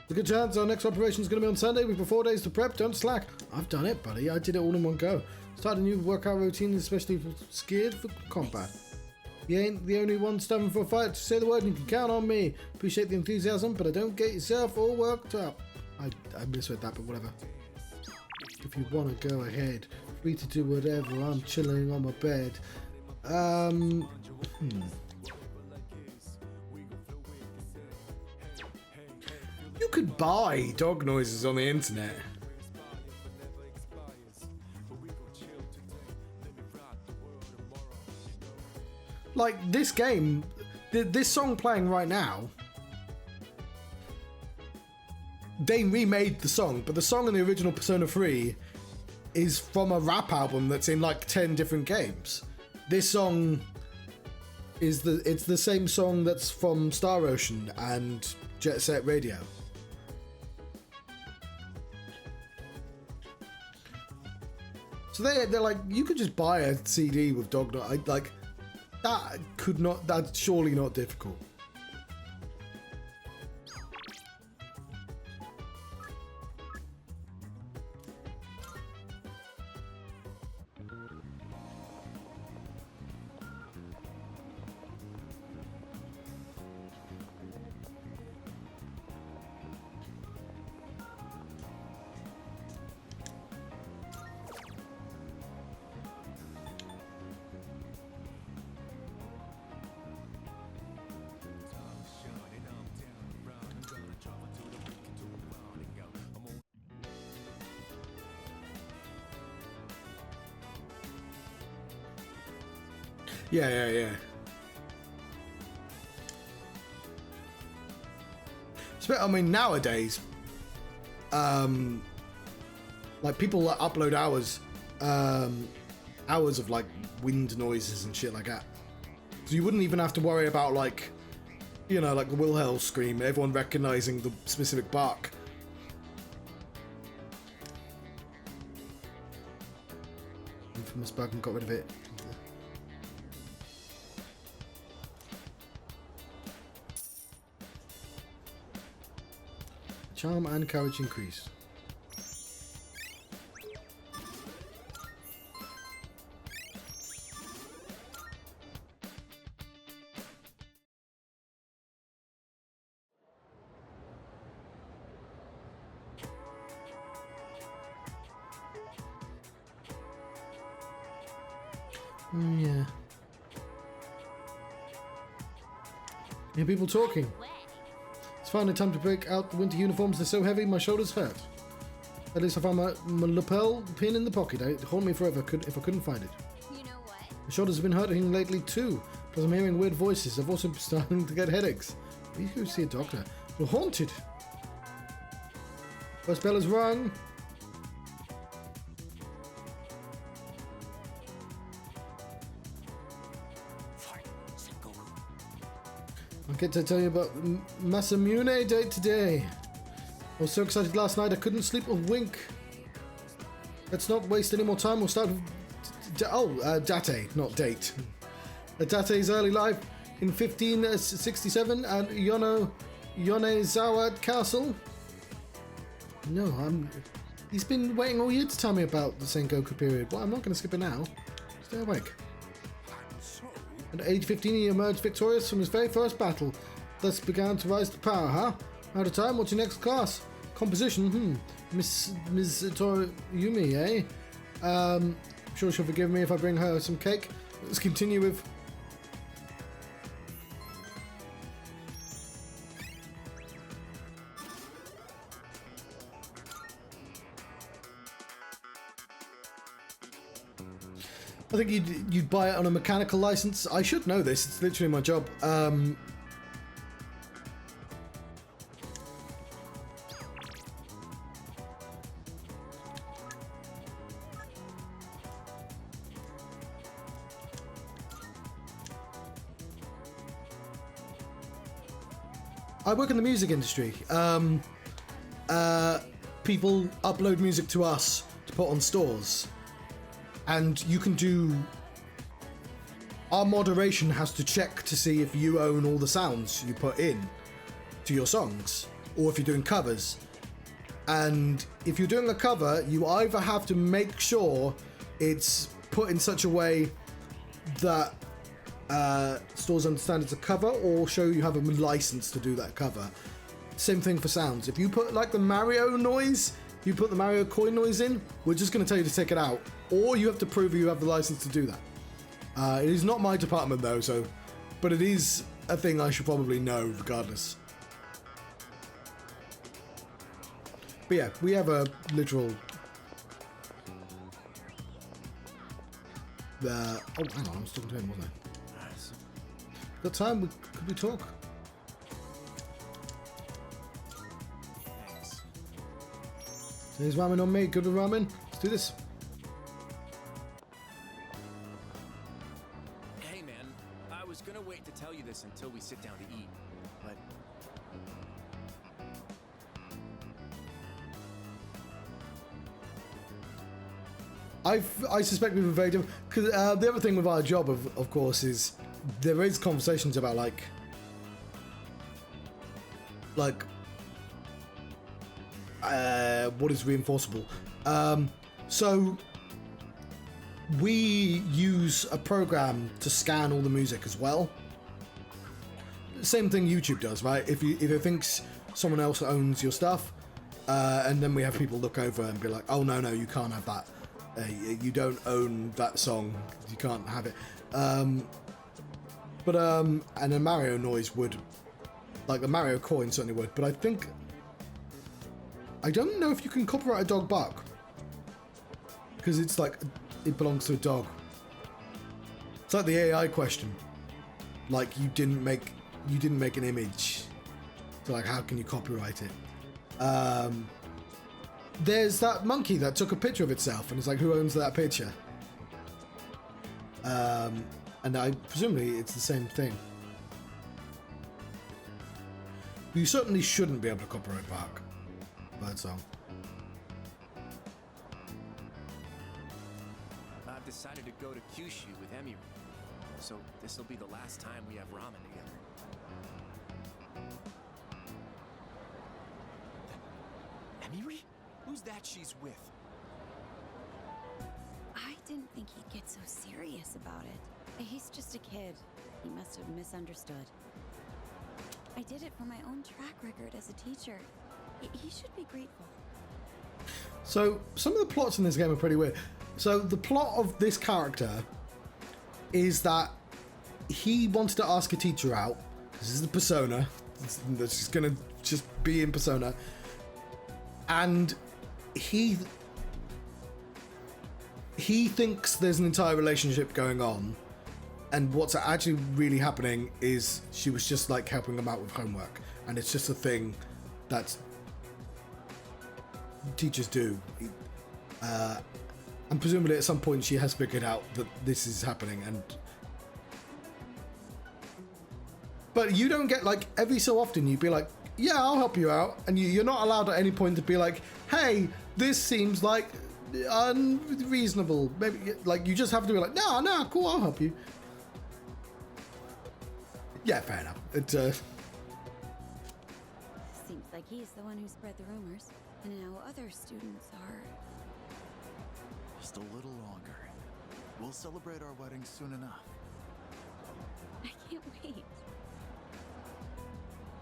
There's a good chance our next operation is going to be on Sunday. We've got 4 days to prep. Don't slack. I've done it, buddy. I did it all in one go. Started a new workout routine, especially geared for combat. You ain't the only one starving for a fight. Say the word and you can count on me. Appreciate the enthusiasm, but I don't get yourself all worked up. I misread that, but whatever. If you want to go ahead, free to do whatever. I'm chilling on my bed. You could buy dog noises on the internet. Like this game, this song playing right now, they remade the song, but the song in the original Persona 3 is from a rap album that's in like 10 different games. This song is it's the same song that's from Star Ocean and Jet Set Radio. So they're like, you could just buy a CD with dog noise. Like that's surely not difficult. Yeah. I mean, nowadays, like people like upload hours of like wind noises and shit like that. So you wouldn't even have to worry about like, you know, like the Wilhelm scream, everyone recognizing the specific bark. Infamous bug and got rid of it. Charm and courage increase. Yeah. Hear people talking. It's finally time to break out the winter uniforms. They're so heavy, my shoulders hurt. At least I found my lapel pin in the pocket. It'd hold me forever if I couldn't find it. You know what? My shoulders have been hurting lately too, because I'm hearing weird voices. I've also been starting to get headaches. Please go see a doctor. We're haunted. First bell is rung. I'll get to tell you about Masamune Day today. I was so excited last night I couldn't sleep a wink. Let's not waste any more time. We'll start with Date, not date. Date's early life in 1567 at Yonezawa Castle. No, he's been waiting all year to tell me about the Sengoku period. Well, I'm not going to skip it now. Stay awake. At age 15, he emerged victorious from his very first battle. Thus began to rise to power, huh? Out of time, what's your next class? Composition, Miss Toriyumi, eh? I'm sure she'll forgive me if I bring her some cake. Let's continue with... I think you'd buy it on a mechanical license. I should know this. It's literally my job. I work in the music industry. people upload music to us to put on stores, and you can do. Our moderation has to check to see if you own all the sounds you put in to your songs, or if you're doing covers. And if you're doing a cover, you either have to make sure it's put in such a way that stores understand it's a cover, or show you have a license to do that cover. Same thing for sounds. If you put like the Mario noise, you put the Mario coin noise in, we're just going to tell you to take it out, or you have to prove you have the license to do that. It is not my department though, so, but it is a thing I should probably know regardless. But yeah, we have a literal. Oh, hang on, I was talking to him, wasn't I? Got time? Could we talk? Thanks. There's ramen on me. Good with ramen. Let's do this. Hey, man. I was gonna wait to tell you this until we sit down to eat, but I suspect we were very different. Because the other thing with our job, of course, is there is conversations about like what is reinforceable. So we use a program to scan all the music as well. Same thing YouTube does, right? If it thinks someone else owns your stuff, and then we have people look over and be like, oh no, you can't have that. You don't own that song. You can't have it. And a Mario noise would, like the Mario coin certainly would. But I don't know if you can copyright a dog bark, because it's like it belongs to a dog. It's like the AI question. Like you didn't make an image, so like how can you copyright it? There's that monkey that took a picture of itself, and it's like, who owns that picture? And presumably it's the same thing. You certainly shouldn't be able to copyright bark. Bird song. I've decided to go to Kyushu with Emi, so this will be the last time we have ramen together. Emiri? Who's that she's with? I didn't think he'd get so serious about it. He's just a kid. He must have misunderstood. I did it for my own track record as a teacher. He should be grateful. So, some of the plots in this game are pretty weird. So, the plot of this character is that he wanted to ask a teacher out. This is the persona. That's just going to just be in persona. And he thinks there's an entire relationship going on. And what's actually really happening is she was just like helping him out with homework. And it's just a thing that teachers do. And presumably at some point she has figured out that this is happening. But you don't get, like, every so often you'd be like, yeah, I'll help you out. And you're not allowed at any point to be like, hey, this seems like unreasonable. Maybe, like, you just have to be like, no, cool, I'll help you. Yeah, fair enough. Seems like he's the one who spread the rumors, and now other students are. Just a little longer. We'll celebrate our wedding soon enough. I can't wait.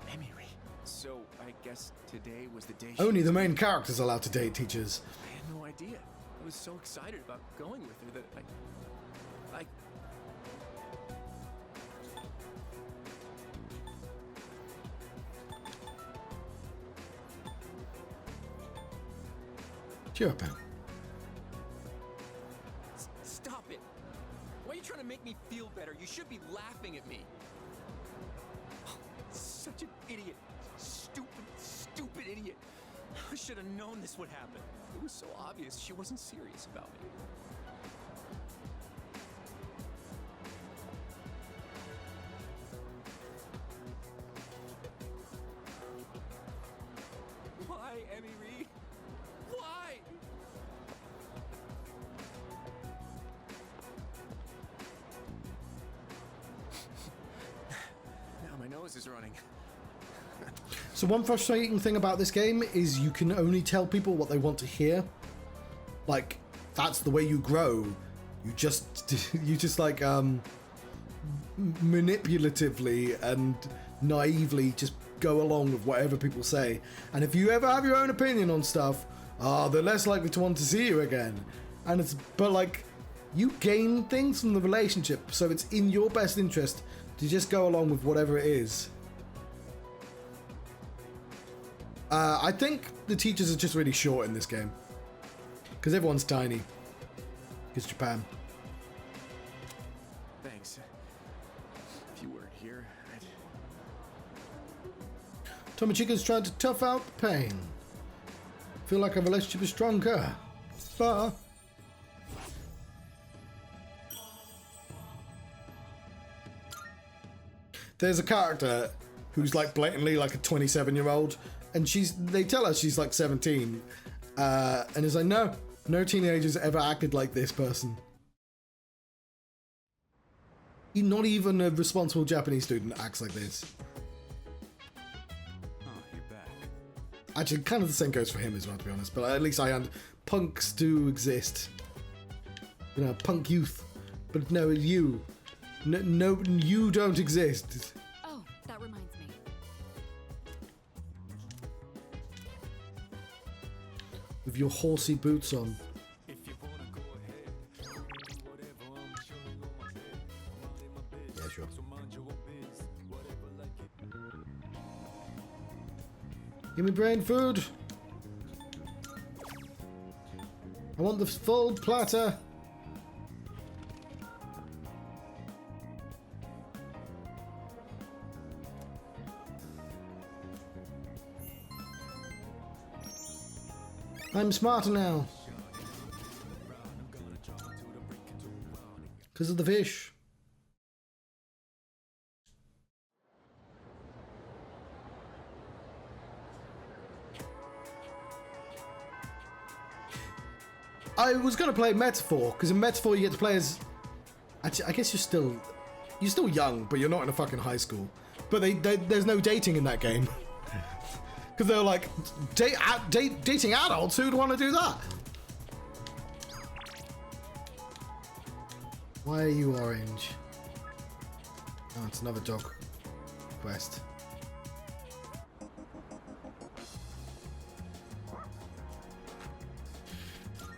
Emiri. So, I guess today was the day Only the main character's allowed to date teachers. I had no idea. I was so excited about going with her that I Cheer up, Ben. Stop it! Why are you trying to make me feel better? You should be laughing at me. Such an idiot. Stupid idiot. I should have known this would happen. It was so obvious she wasn't serious about me. Why, Emiri? nose is running. So one frustrating thing about this game is you can only tell people what they want to hear. Like, that's the way you grow. You just like manipulatively and naively just go along with whatever people say. And if you ever have your own opinion on stuff, they're less likely to want to see you again. And but like, you gain things from the relationship, so it's in your best interest to just go along with whatever it is. I think the teachers are just really short in this game. Because everyone's tiny. Because Japan. Thanks. If you weren't here, Tomochika's trying to tough out the pain. Feel like our relationship is stronger. But there's a character who's like blatantly like a 27-year-old, and they tell us she's like 17, and it's like, no teenagers ever acted like this person. Not even a responsible Japanese student acts like this. oh, you're back. Actually, kind of the same goes for him as well, to be honest. But at least punks do exist. You know, punk youth. But no, you. No, you don't exist. Oh, that reminds me. With your horsey boots on. Yeah, sure. Give me brain food. I want the full platter. I'm smarter now. Because of the fish. I was going to play Metaphor, because in Metaphor you get to play as... Actually, I guess you're still young, but you're not in a fucking high school. But there's no dating in that game. Because they're like, dating adults? Who'd want to do that? Why are you orange? Oh, it's another dog quest.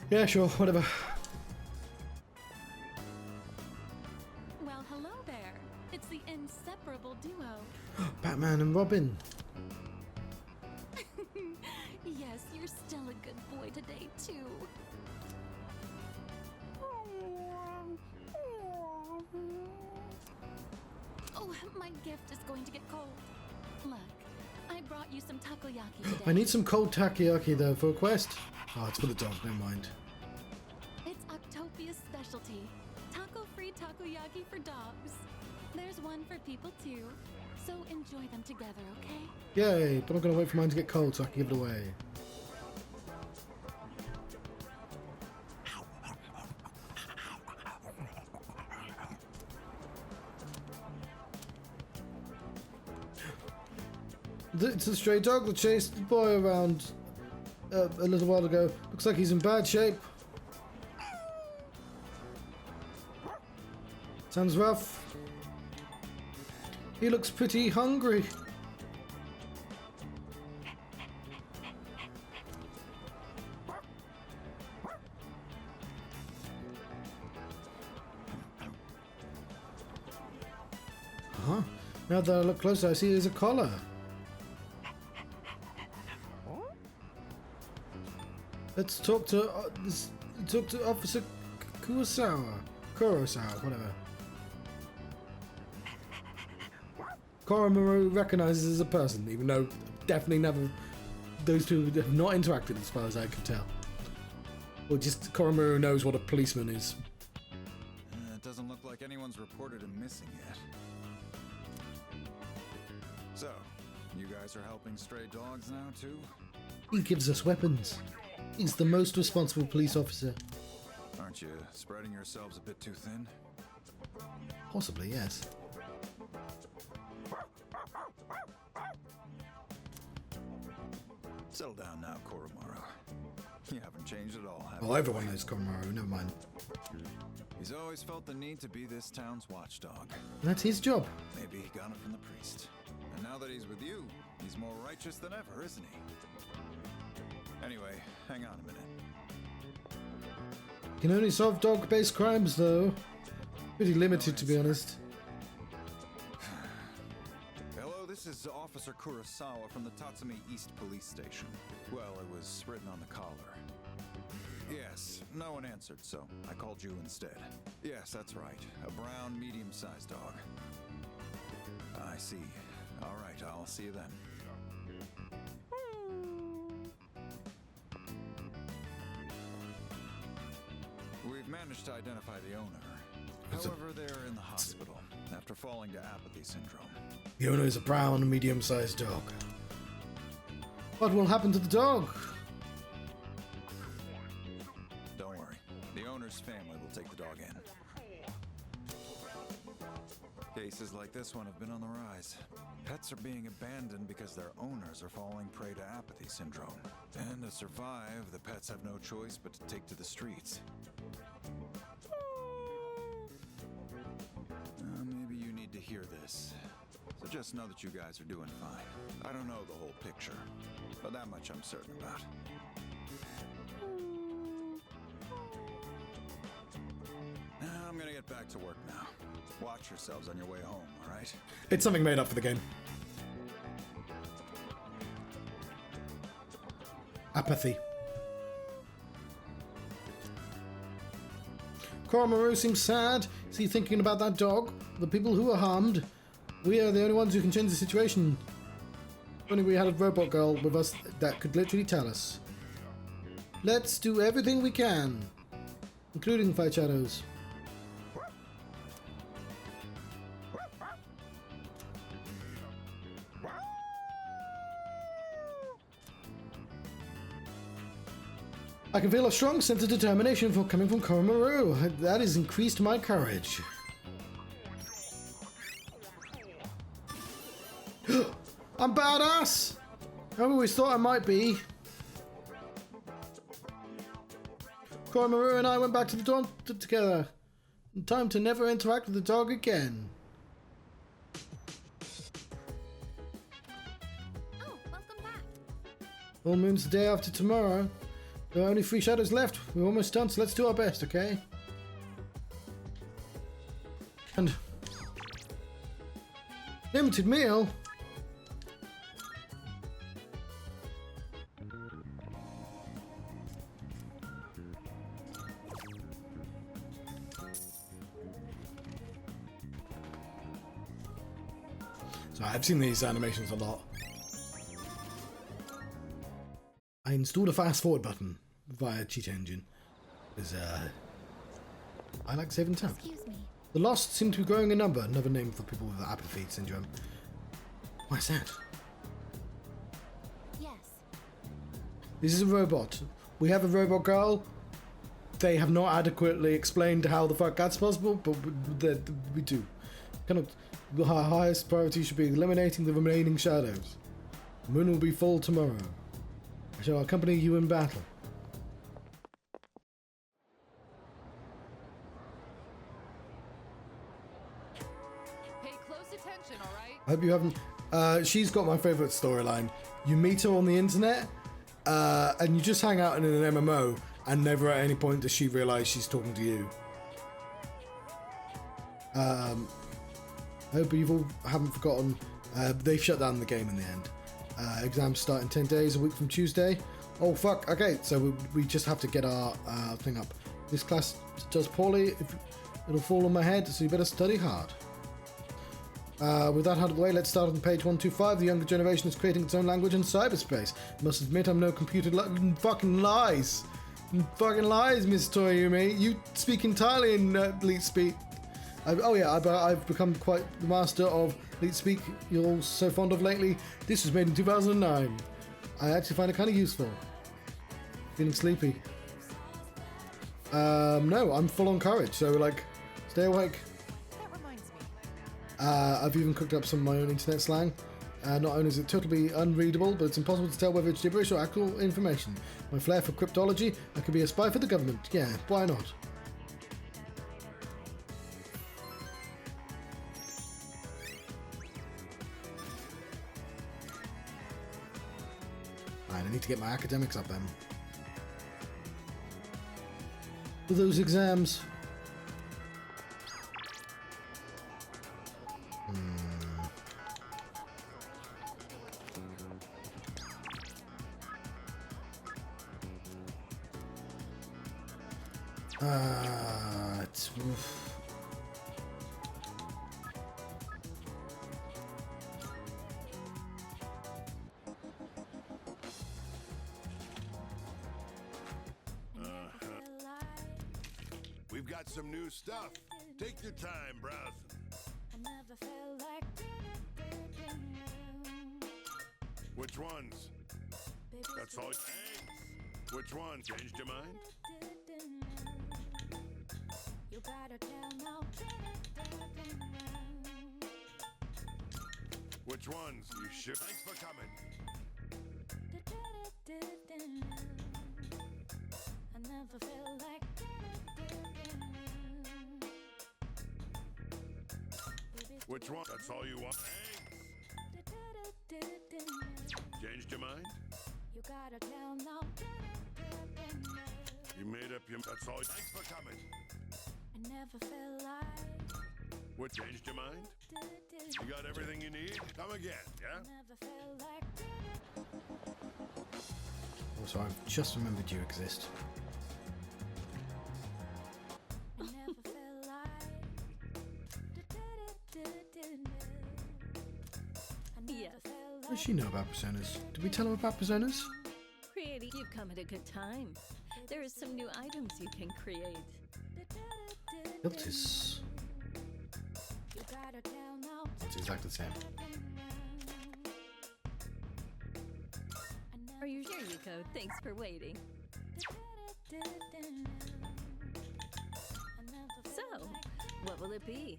Yeah, sure, whatever. Well, hello there. It's the inseparable duo. Batman and Robin. Yes, you're still a good boy today, too. Oh, my gift is going to get cold. Look, I brought you some takoyaki today. I need some cold takoyaki though for a quest. Oh, it's for the dog, never mind. It's Octopia's specialty. Taco-free takoyaki for dogs. There's one for people too. So enjoy them together, okay? Yay, but I'm gonna wait for mine to get cold so I can give it away. It's a stray dog that chased the boy around a little while ago. Looks like he's in bad shape. Sounds rough. He looks pretty hungry. Huh? Now that I look closer, I see there's a collar. Let's talk to Officer Kurosawa, whatever. Koromaru recognizes as a person, even though definitely never, those two have not interacted as far as I can tell. Or just Koromaru knows what a policeman is. It doesn't look like anyone's reported him missing yet. So, you guys are helping stray dogs now too? He gives us weapons. He's the most responsible police officer. Aren't you spreading yourselves a bit too thin? Possibly, yes. Settle down now, Koromaru. You haven't changed at all, have you? Oh, everyone knows Koromaru, never mind. He's always felt the need to be this town's watchdog. That's his job. Maybe he got it from the priest. And now that he's with you, he's more righteous than ever, isn't he? Anyway, hang on a minute. Can only solve dog-based crimes, though. Pretty limited, to be honest. Hello, this is Officer Kurosawa from the Tatsumi East Police Station. Well, it was written on the collar. Yes, no one answered, so I called you instead. Yes, that's right. A brown, medium-sized dog. I see. All right, I'll see you then. We've managed to identify the owner. However, they're in the hospital after falling to apathy syndrome. The owner is a brown, medium-sized dog. What will happen to the dog? Don't worry. The owner's family will take the dog in. Cases like this one have been on the rise. Pets are being abandoned because their owners are falling prey to apathy syndrome. And to survive, the pets have no choice but to take to the streets. Maybe you need to hear this. So just know that you guys are doing fine. I don't know the whole picture, but that much I'm certain about. I'm gonna get back to work now. Watch yourselves on your way home, alright? It's something made up for the game. Apathy. Koromaru seems sad. Is he thinking about that dog? The people who were harmed? We are the only ones who can change the situation. If only we had a robot girl with us that could literally tell us. Let's do everything we can, including fight shadows. I can feel a strong sense of determination coming from Koromaru. That has increased my courage. I'm badass! I always thought I might be. Koromaru and I went back to the dorm together. Time to never interact with the dog again. Oh, welcome back. Full moon's the day after tomorrow. There are only 3 shadows left. We're almost done, so let's do our best, okay? And limited meal. So I've seen these animations a lot. I installed a fast forward button via cheat engine because I like saving time. Excuse me. The lost seem to be growing in number. Another name for people with apathy syndrome. Why is that? Yes. This is a robot. We have a robot girl. They have not adequately explained how the fuck that's possible, but we do. Our highest priority should be eliminating the remaining shadows. The moon will be full tomorrow. I shall accompany you in battle. Pay close attention, all right? I hope you haven't. She's got my favourite storyline. You meet her on the internet, and you just hang out in an MMO, and never at any point does she realise she's talking to you. I hope you all haven't forgotten. They've shut down the game in the end. Exams start in 10 days, a week from Tuesday. Oh fuck, okay, so we just have to get our thing up. This class does poorly, it'll fall on my head, so you better study hard. With that out of the way, let's start on page 125. The younger generation is creating its own language in cyberspace. Must admit I'm no computer fucking lies. Fucking lies, Miss Toyumi. You speak entirely in Leet Speak. I've become quite the master of Leet Speak you're all so fond of lately. This was made in 2009. I actually find it kind of useful. Feeling sleepy. No, I'm full on courage, so like, stay awake. That reminds me. I've even cooked up some of my own internet slang. Not only is it totally unreadable, but it's impossible to tell whether it's gibberish or actual information. My flair for cryptology, I could be a spy for the government. Yeah, why not? Right, I need to get my academics up then. For those exams. It's... oof. We've got some new stuff. Take your time browsing. Which ones? That's all. Hey, which one? Changed your mind? Which ones? You should. Thanks for coming. Which one? That's all you want? Hey. Changed your mind? You made up your... That's all. Thanks for coming. What, changed your mind? You got everything you need? Come again, yeah? Also, I've just remembered you exist. Yes. What does she know about personas? Did we tell her about personas? Creating, you've come at a good time. There are some new items you can create. Hiltis. It's exactly the same. Are you here? You go. Thanks for waiting. So, what will it be?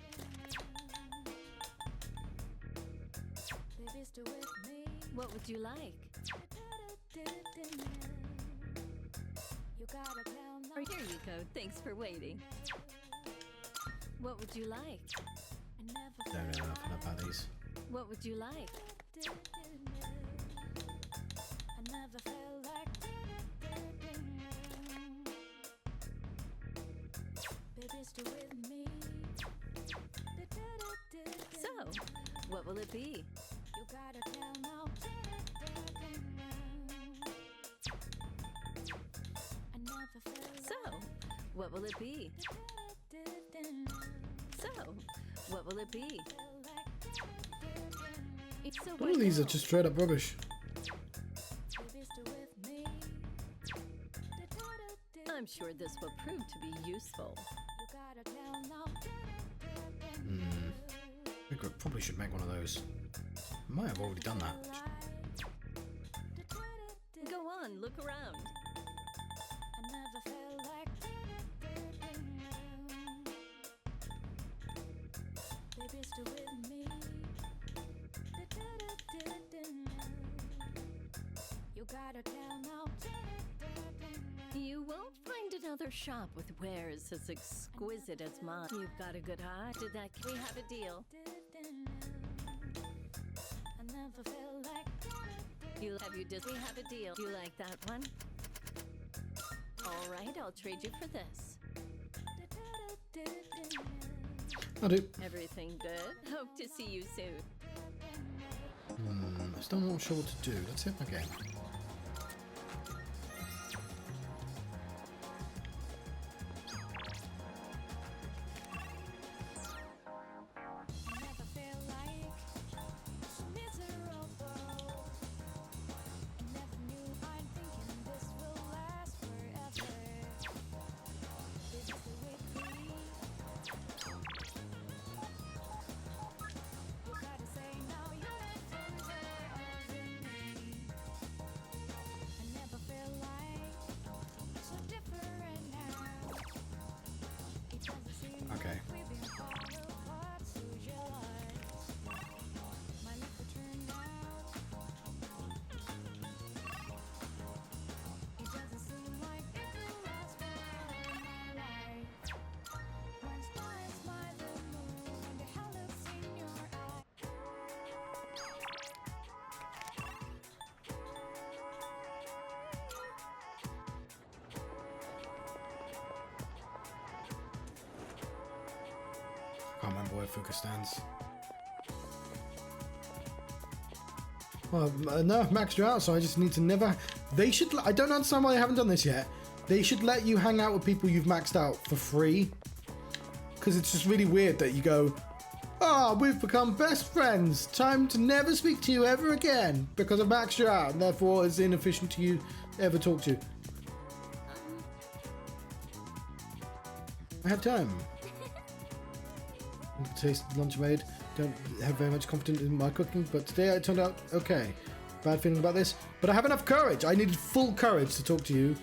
What would you like? Here you go. Thanks for waiting. What would you like? Don't really know nothing about these. What would you like? So, what will it be? So, what will it be? So, what will it be? So All of these are just straight up rubbish. I'm sure this will prove to be useful. We probably should make one of those. I might have already done that. Go on, look around. You won't find another shop with wares as exquisite as mine. You've got a good eye. Did that? We have a deal. We have a deal. You like that one? All right, I'll trade you for this. I do. Everything good? Hope to see you soon. I'm still not sure what to do. Let's hit my game. can't remember where Fuka stands. Well, no, I've maxed you out, so I just need to never... They should... I don't understand why they haven't done this yet. They should let you hang out with people you've maxed out for free. Because it's just really weird that you go, "Ah, we've become best friends. Time to never speak to you ever again because I've maxed you out, and therefore it's inefficient to you to ever talk to." I have time. Taste the lunch I made. Don't have very much confidence in my cooking, but today it turned out okay. Bad feeling about this, but I have enough courage. I needed full courage to talk to you,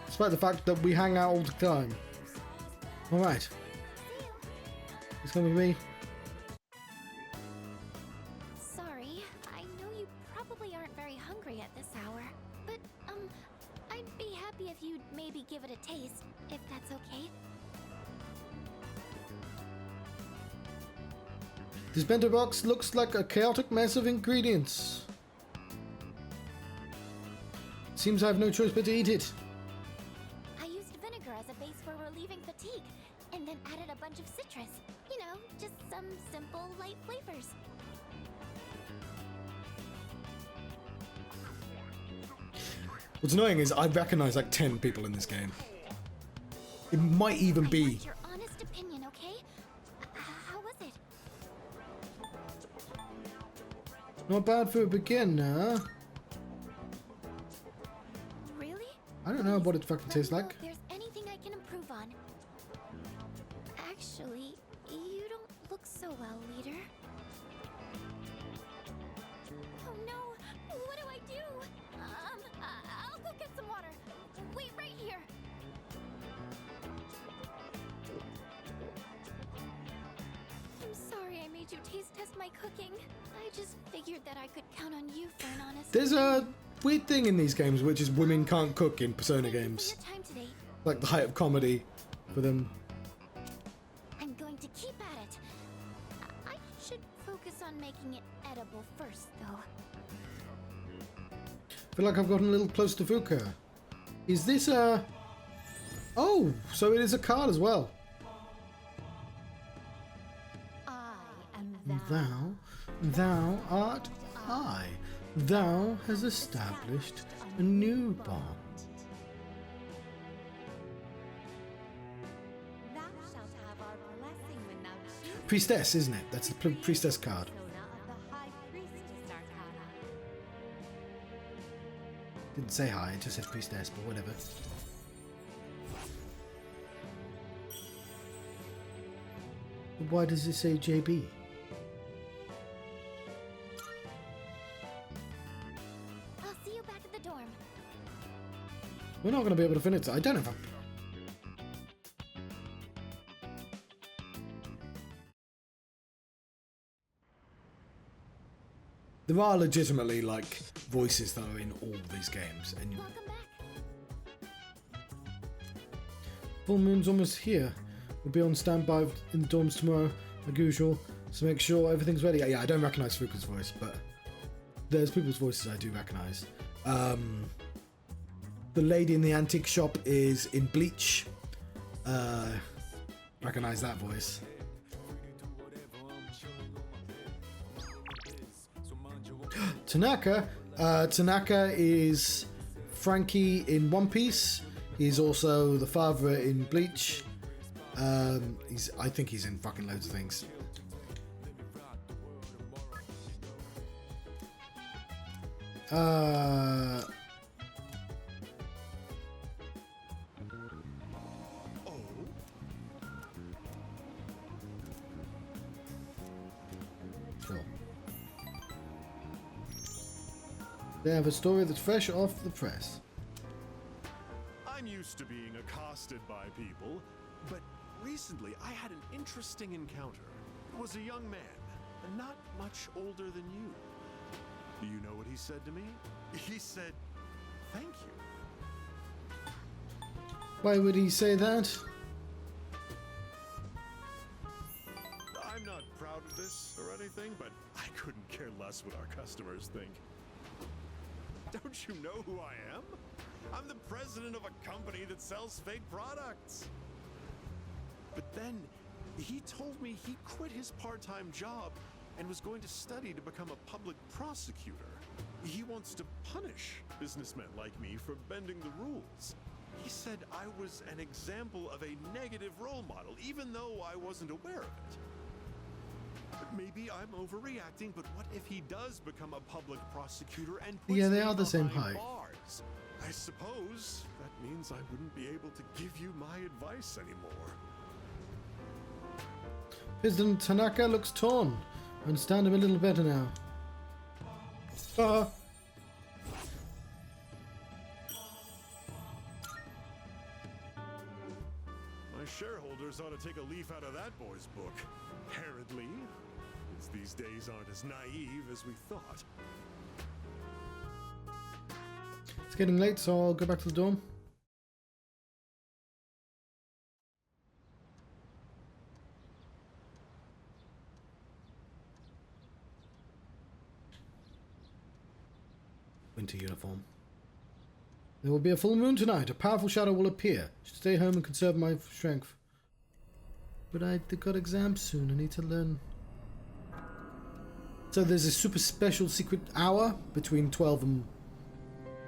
despite the fact that we hang out all the time. All right. It's coming with me. Sorry, I know you probably aren't very hungry at this hour, but, I'd be happy if you'd maybe give it a taste, if that's okay. This bento box looks like a chaotic mess of ingredients. Seems I have no choice but to eat it. I used vinegar as a base for relieving fatigue, and then added a bunch of citrus. You know, just some simple, light flavors. What's annoying is I recognize like 10 people in this game. It might even I be. want your honest opinion, okay? How was it? Not bad for a beginner. Really? I don't know what it fucking Let me tastes know like. if there's anything I can improve on. Actually, you don't look so well, leader. Oh no! What do I do? I'll go get some water. Wait right here. I'm sorry I made you taste test my cooking. I just figured that I could count on you for an honest. There's a weird thing in these games, which is women can't cook in Persona Thank you games. for your time today. Like the height of comedy for them. I'm going to keep at it. I should focus on making it edible first, though. I feel like I've gotten a little close to Fuka. Is this a... Oh, so it is a card as well. I am thou. Thou art I. Thou has established a new bond. Thou shalt have our blessing when thou choosest Priestess, isn't it? That's the priestess card. persona of the High Priestess Arcana. Didn't say hi, it just says priestess, but whatever. But why does it say JB? I'll see you back at the dorm. We're not going to be able to finish it. I don't know if I'm... There are legitimately, like, voices that are in all these games. And Welcome back. full moon's almost here. We'll be on standby in the dorms tomorrow, like usual. So make sure everything's ready. Yeah, I don't recognize Fuka's voice, but there's people's voices I do recognize. The lady in the antique shop is in Bleach. Recognize that voice. Tanaka. Tanaka is Frankie in One Piece. He's also the father in Bleach. I think he's in fucking loads of things. Sure. They have a story that's fresh off the press. I'm used to being accosted by people, but recently I had an interesting encounter. It was a young man, and not much older than you. Do you know what he said to me? He said, "Thank you." Why would he say that? I'm not proud of this or anything, but I couldn't care less what our customers think. Don't you know who I am? I'm the president of a company that sells fake products. But then He told me he quit his part-time job and was going to study to become a public prosecutor. He wants to punish businessmen like me for bending the rules. He said I was an example of a negative role model, even though I wasn't aware of it. Maybe I'm overreacting, but what if he does become a public prosecutor and puts Yeah, they me are the same behind height. bars? I suppose that means I wouldn't be able to give you my advice anymore. President Tanaka looks torn. I understand him a little better now. My shareholders ought to take a leaf out of that boy's book. Apparently, since these days aren't as naive as we thought. It's getting late, so I'll go back to the dorm. Winter uniform. There will be a full moon tonight. A powerful shadow will appear. Should stay home and conserve my strength. But I've got exams soon. I need to learn. So there's a super special secret hour between 12 and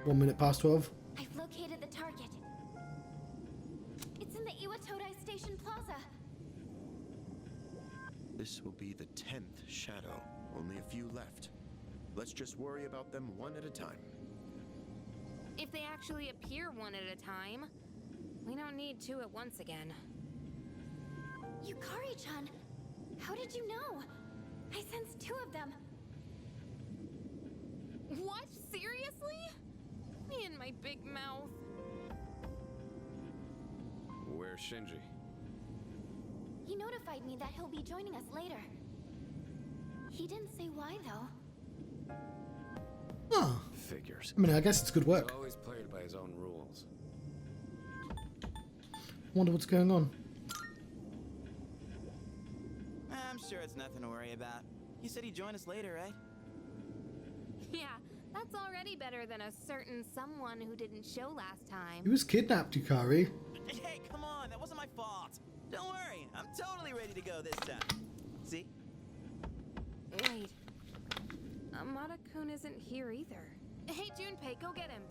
1 minute past 12. I've located the target. It's in the Iwatodai Station Plaza. This will be the 10th shadow. Only a few left. Let's just worry about them one at a time. If they actually appear one at a time, we don't need two at once again. Yukari-chan, how did you know? I sensed two of them. What? Seriously? Me and my big mouth. Where's Shinji? He notified me that he'll be joining us later. He didn't say why, though. Huh. Figures. I mean, I guess it's good work. He's always played by his own rules. Wonder what's going on. I'm sure it's nothing to worry about. You said he'd join us later, right? Yeah, that's already better than a certain someone who didn't show last time. He was kidnapped, Yukari. Hey, come on, that wasn't my fault. Don't worry, I'm totally ready to go this time. See? Wait. Amada-kun isn't here either. Hey, Junpei, go get him.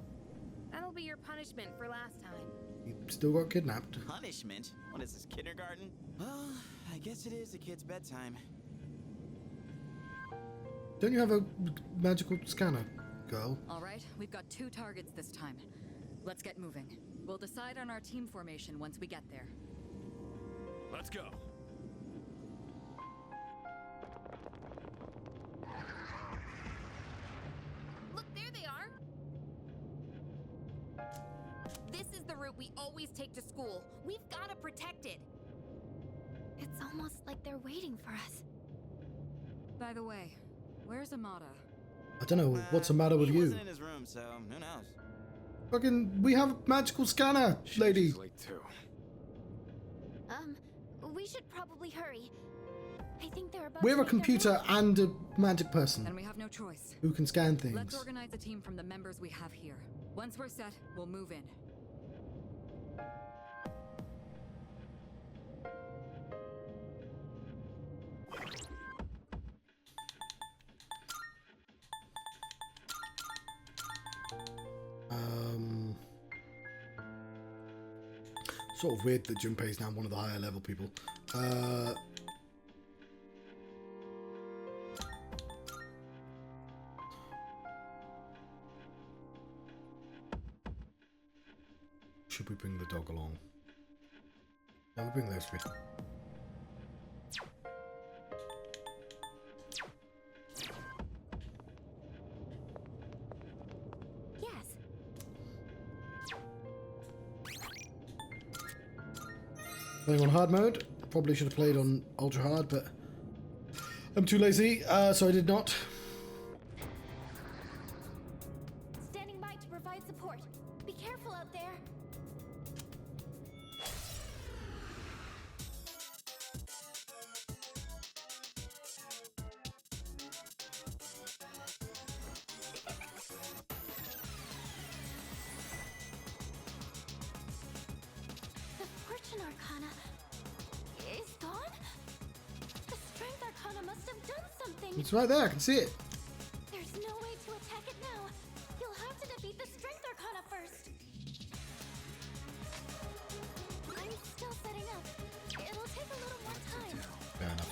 That'll be your punishment for last time. He still got kidnapped. Punishment? What is this, kindergarten? Well, I guess it is a kid's bedtime. Don't you have a magical scanner, girl? All right, we've got 2 targets this time. Let's get moving. We'll decide on our team formation once we get there. Let's go. Look, there they are. This is the route we always take to school. We've got to protect it. It's almost like they're waiting for us. By the way, where's Amada? I don't know. What's the matter with he you? wasn't in his room, so who knows? Fucking, we have a magical scanner, lady. She's late too. We should probably hurry. I think they're about We to have a make their computer move. and a magic person Then we have no choice. who can scan things. Let's organize a team from the members we have here. Once we're set, we'll move in. Sort of weird that Junpei's now one of the higher level people. Should we bring the dog along? No, we'll bring those 3. Yes. Playing on hard mode. Probably should have played on ultra hard, but I'm too lazy, so I did not. Standing by to provide support. Be careful out there. The Fortune Arcana is gone? It's right there. I can see it. There's no way to attack it now. You'll have to defeat the Strength Arcana first. I'm still setting up. It'll take a little more time. Fair enough.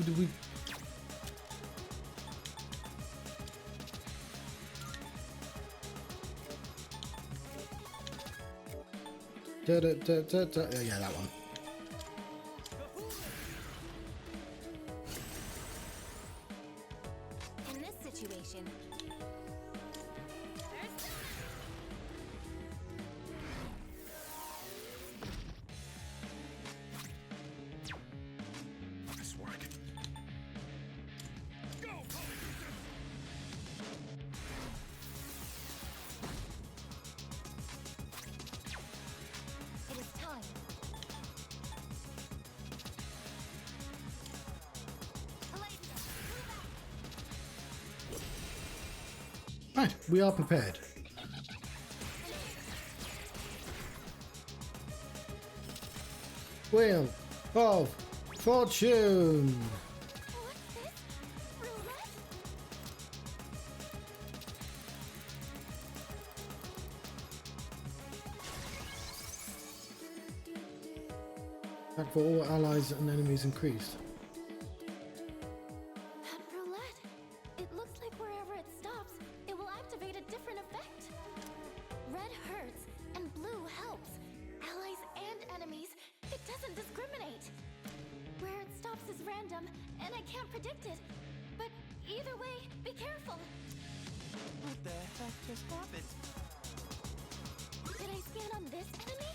Do we? Yeah, that one. In this situation, Nice work. Go, it is time. Right, we are prepared. Wheel of Fortune. Attack for all allies and enemies increased. That roulette. It looks like wherever it stops, it will activate a different effect. Red hurts and blue helps. Allies and enemies. It doesn't discriminate. Where it stops is random, and I can't predict it. But either way, be careful. What the heck just happened? Did I scan on this enemy?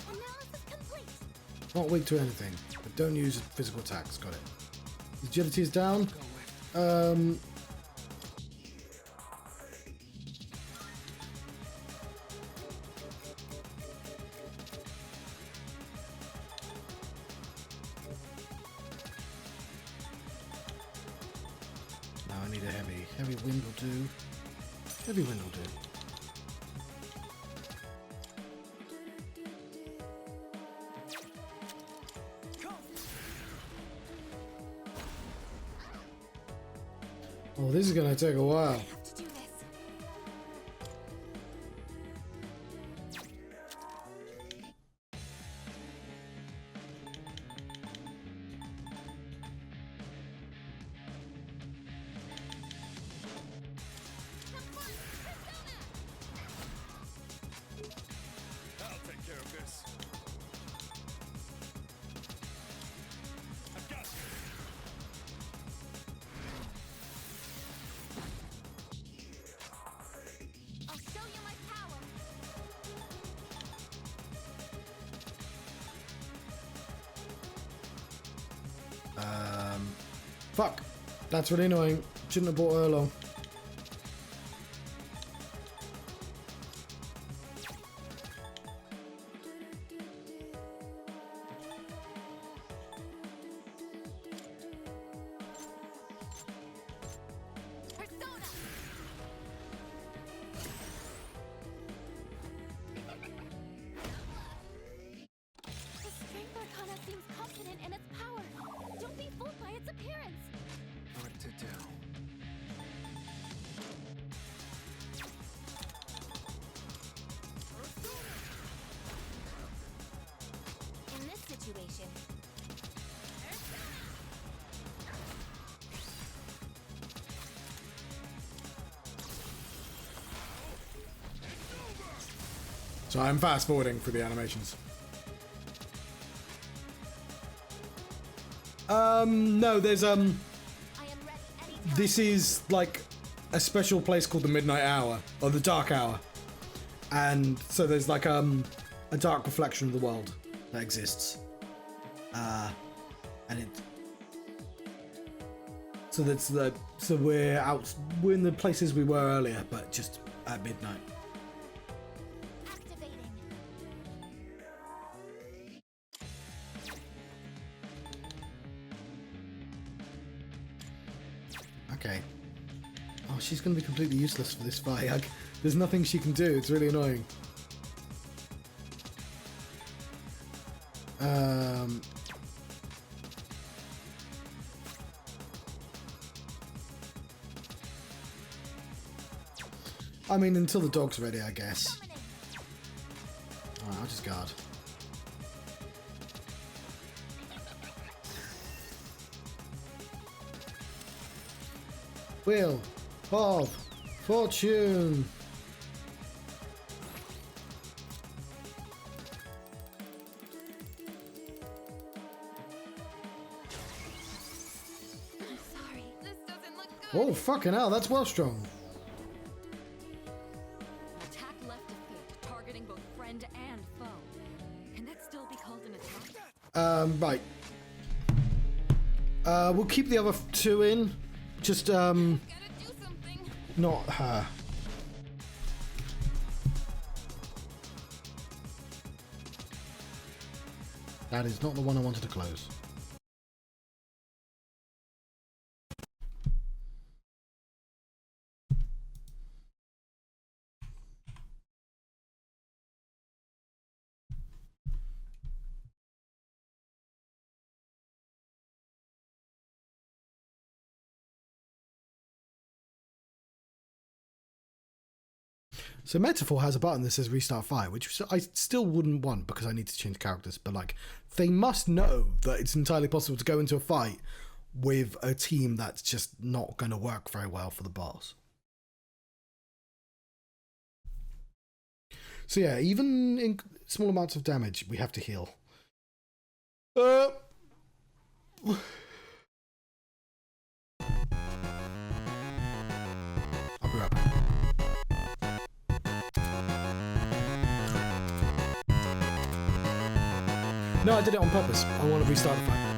Analysis complete. Not weak to anything, but don't use physical attacks. Got it. Agility is down. Now I need a heavy. Heavy wind will do. Heavy wind will do. Oh, this is gonna take a while. I'll take care of this. I've got you. I'll show you my power. Fuck. That's really annoying. Shouldn't have brought her along. The Strength Arcana seems confident in its power. Don't be fooled by its appearance. What to do? In this situation, So I'm fast forwarding for the animations. No, there's this is like a special place called the Midnight Hour or the Dark Hour, and so there's like a dark reflection of the world that exists, and it. So that's the we're in the places we were earlier, but just at midnight. activating. Okay. Oh, she's going to be completely useless for this fight. There's nothing she can do. It's really annoying. I mean, until the dog's ready, I guess. Alright, I'll just guard. Wheel of Fortune. I'm sorry. This doesn't look good. Oh, fucking hell, that's well strong. Attack left defeat, targeting both friend and foe. Can that still be called an attack? Right. We'll keep the other two in. Just, Gotta do something. not her. That is not the one I wanted to close. So Metaphor has a button that says restart fight, which I still wouldn't want because I need to change characters. But like, they must know that it's entirely possible to go into a fight with a team that's just not going to work very well for the boss. So yeah, even in small amounts of damage, we have to heal. I'll be right back. No, I did it on purpose. I want to restart the fight.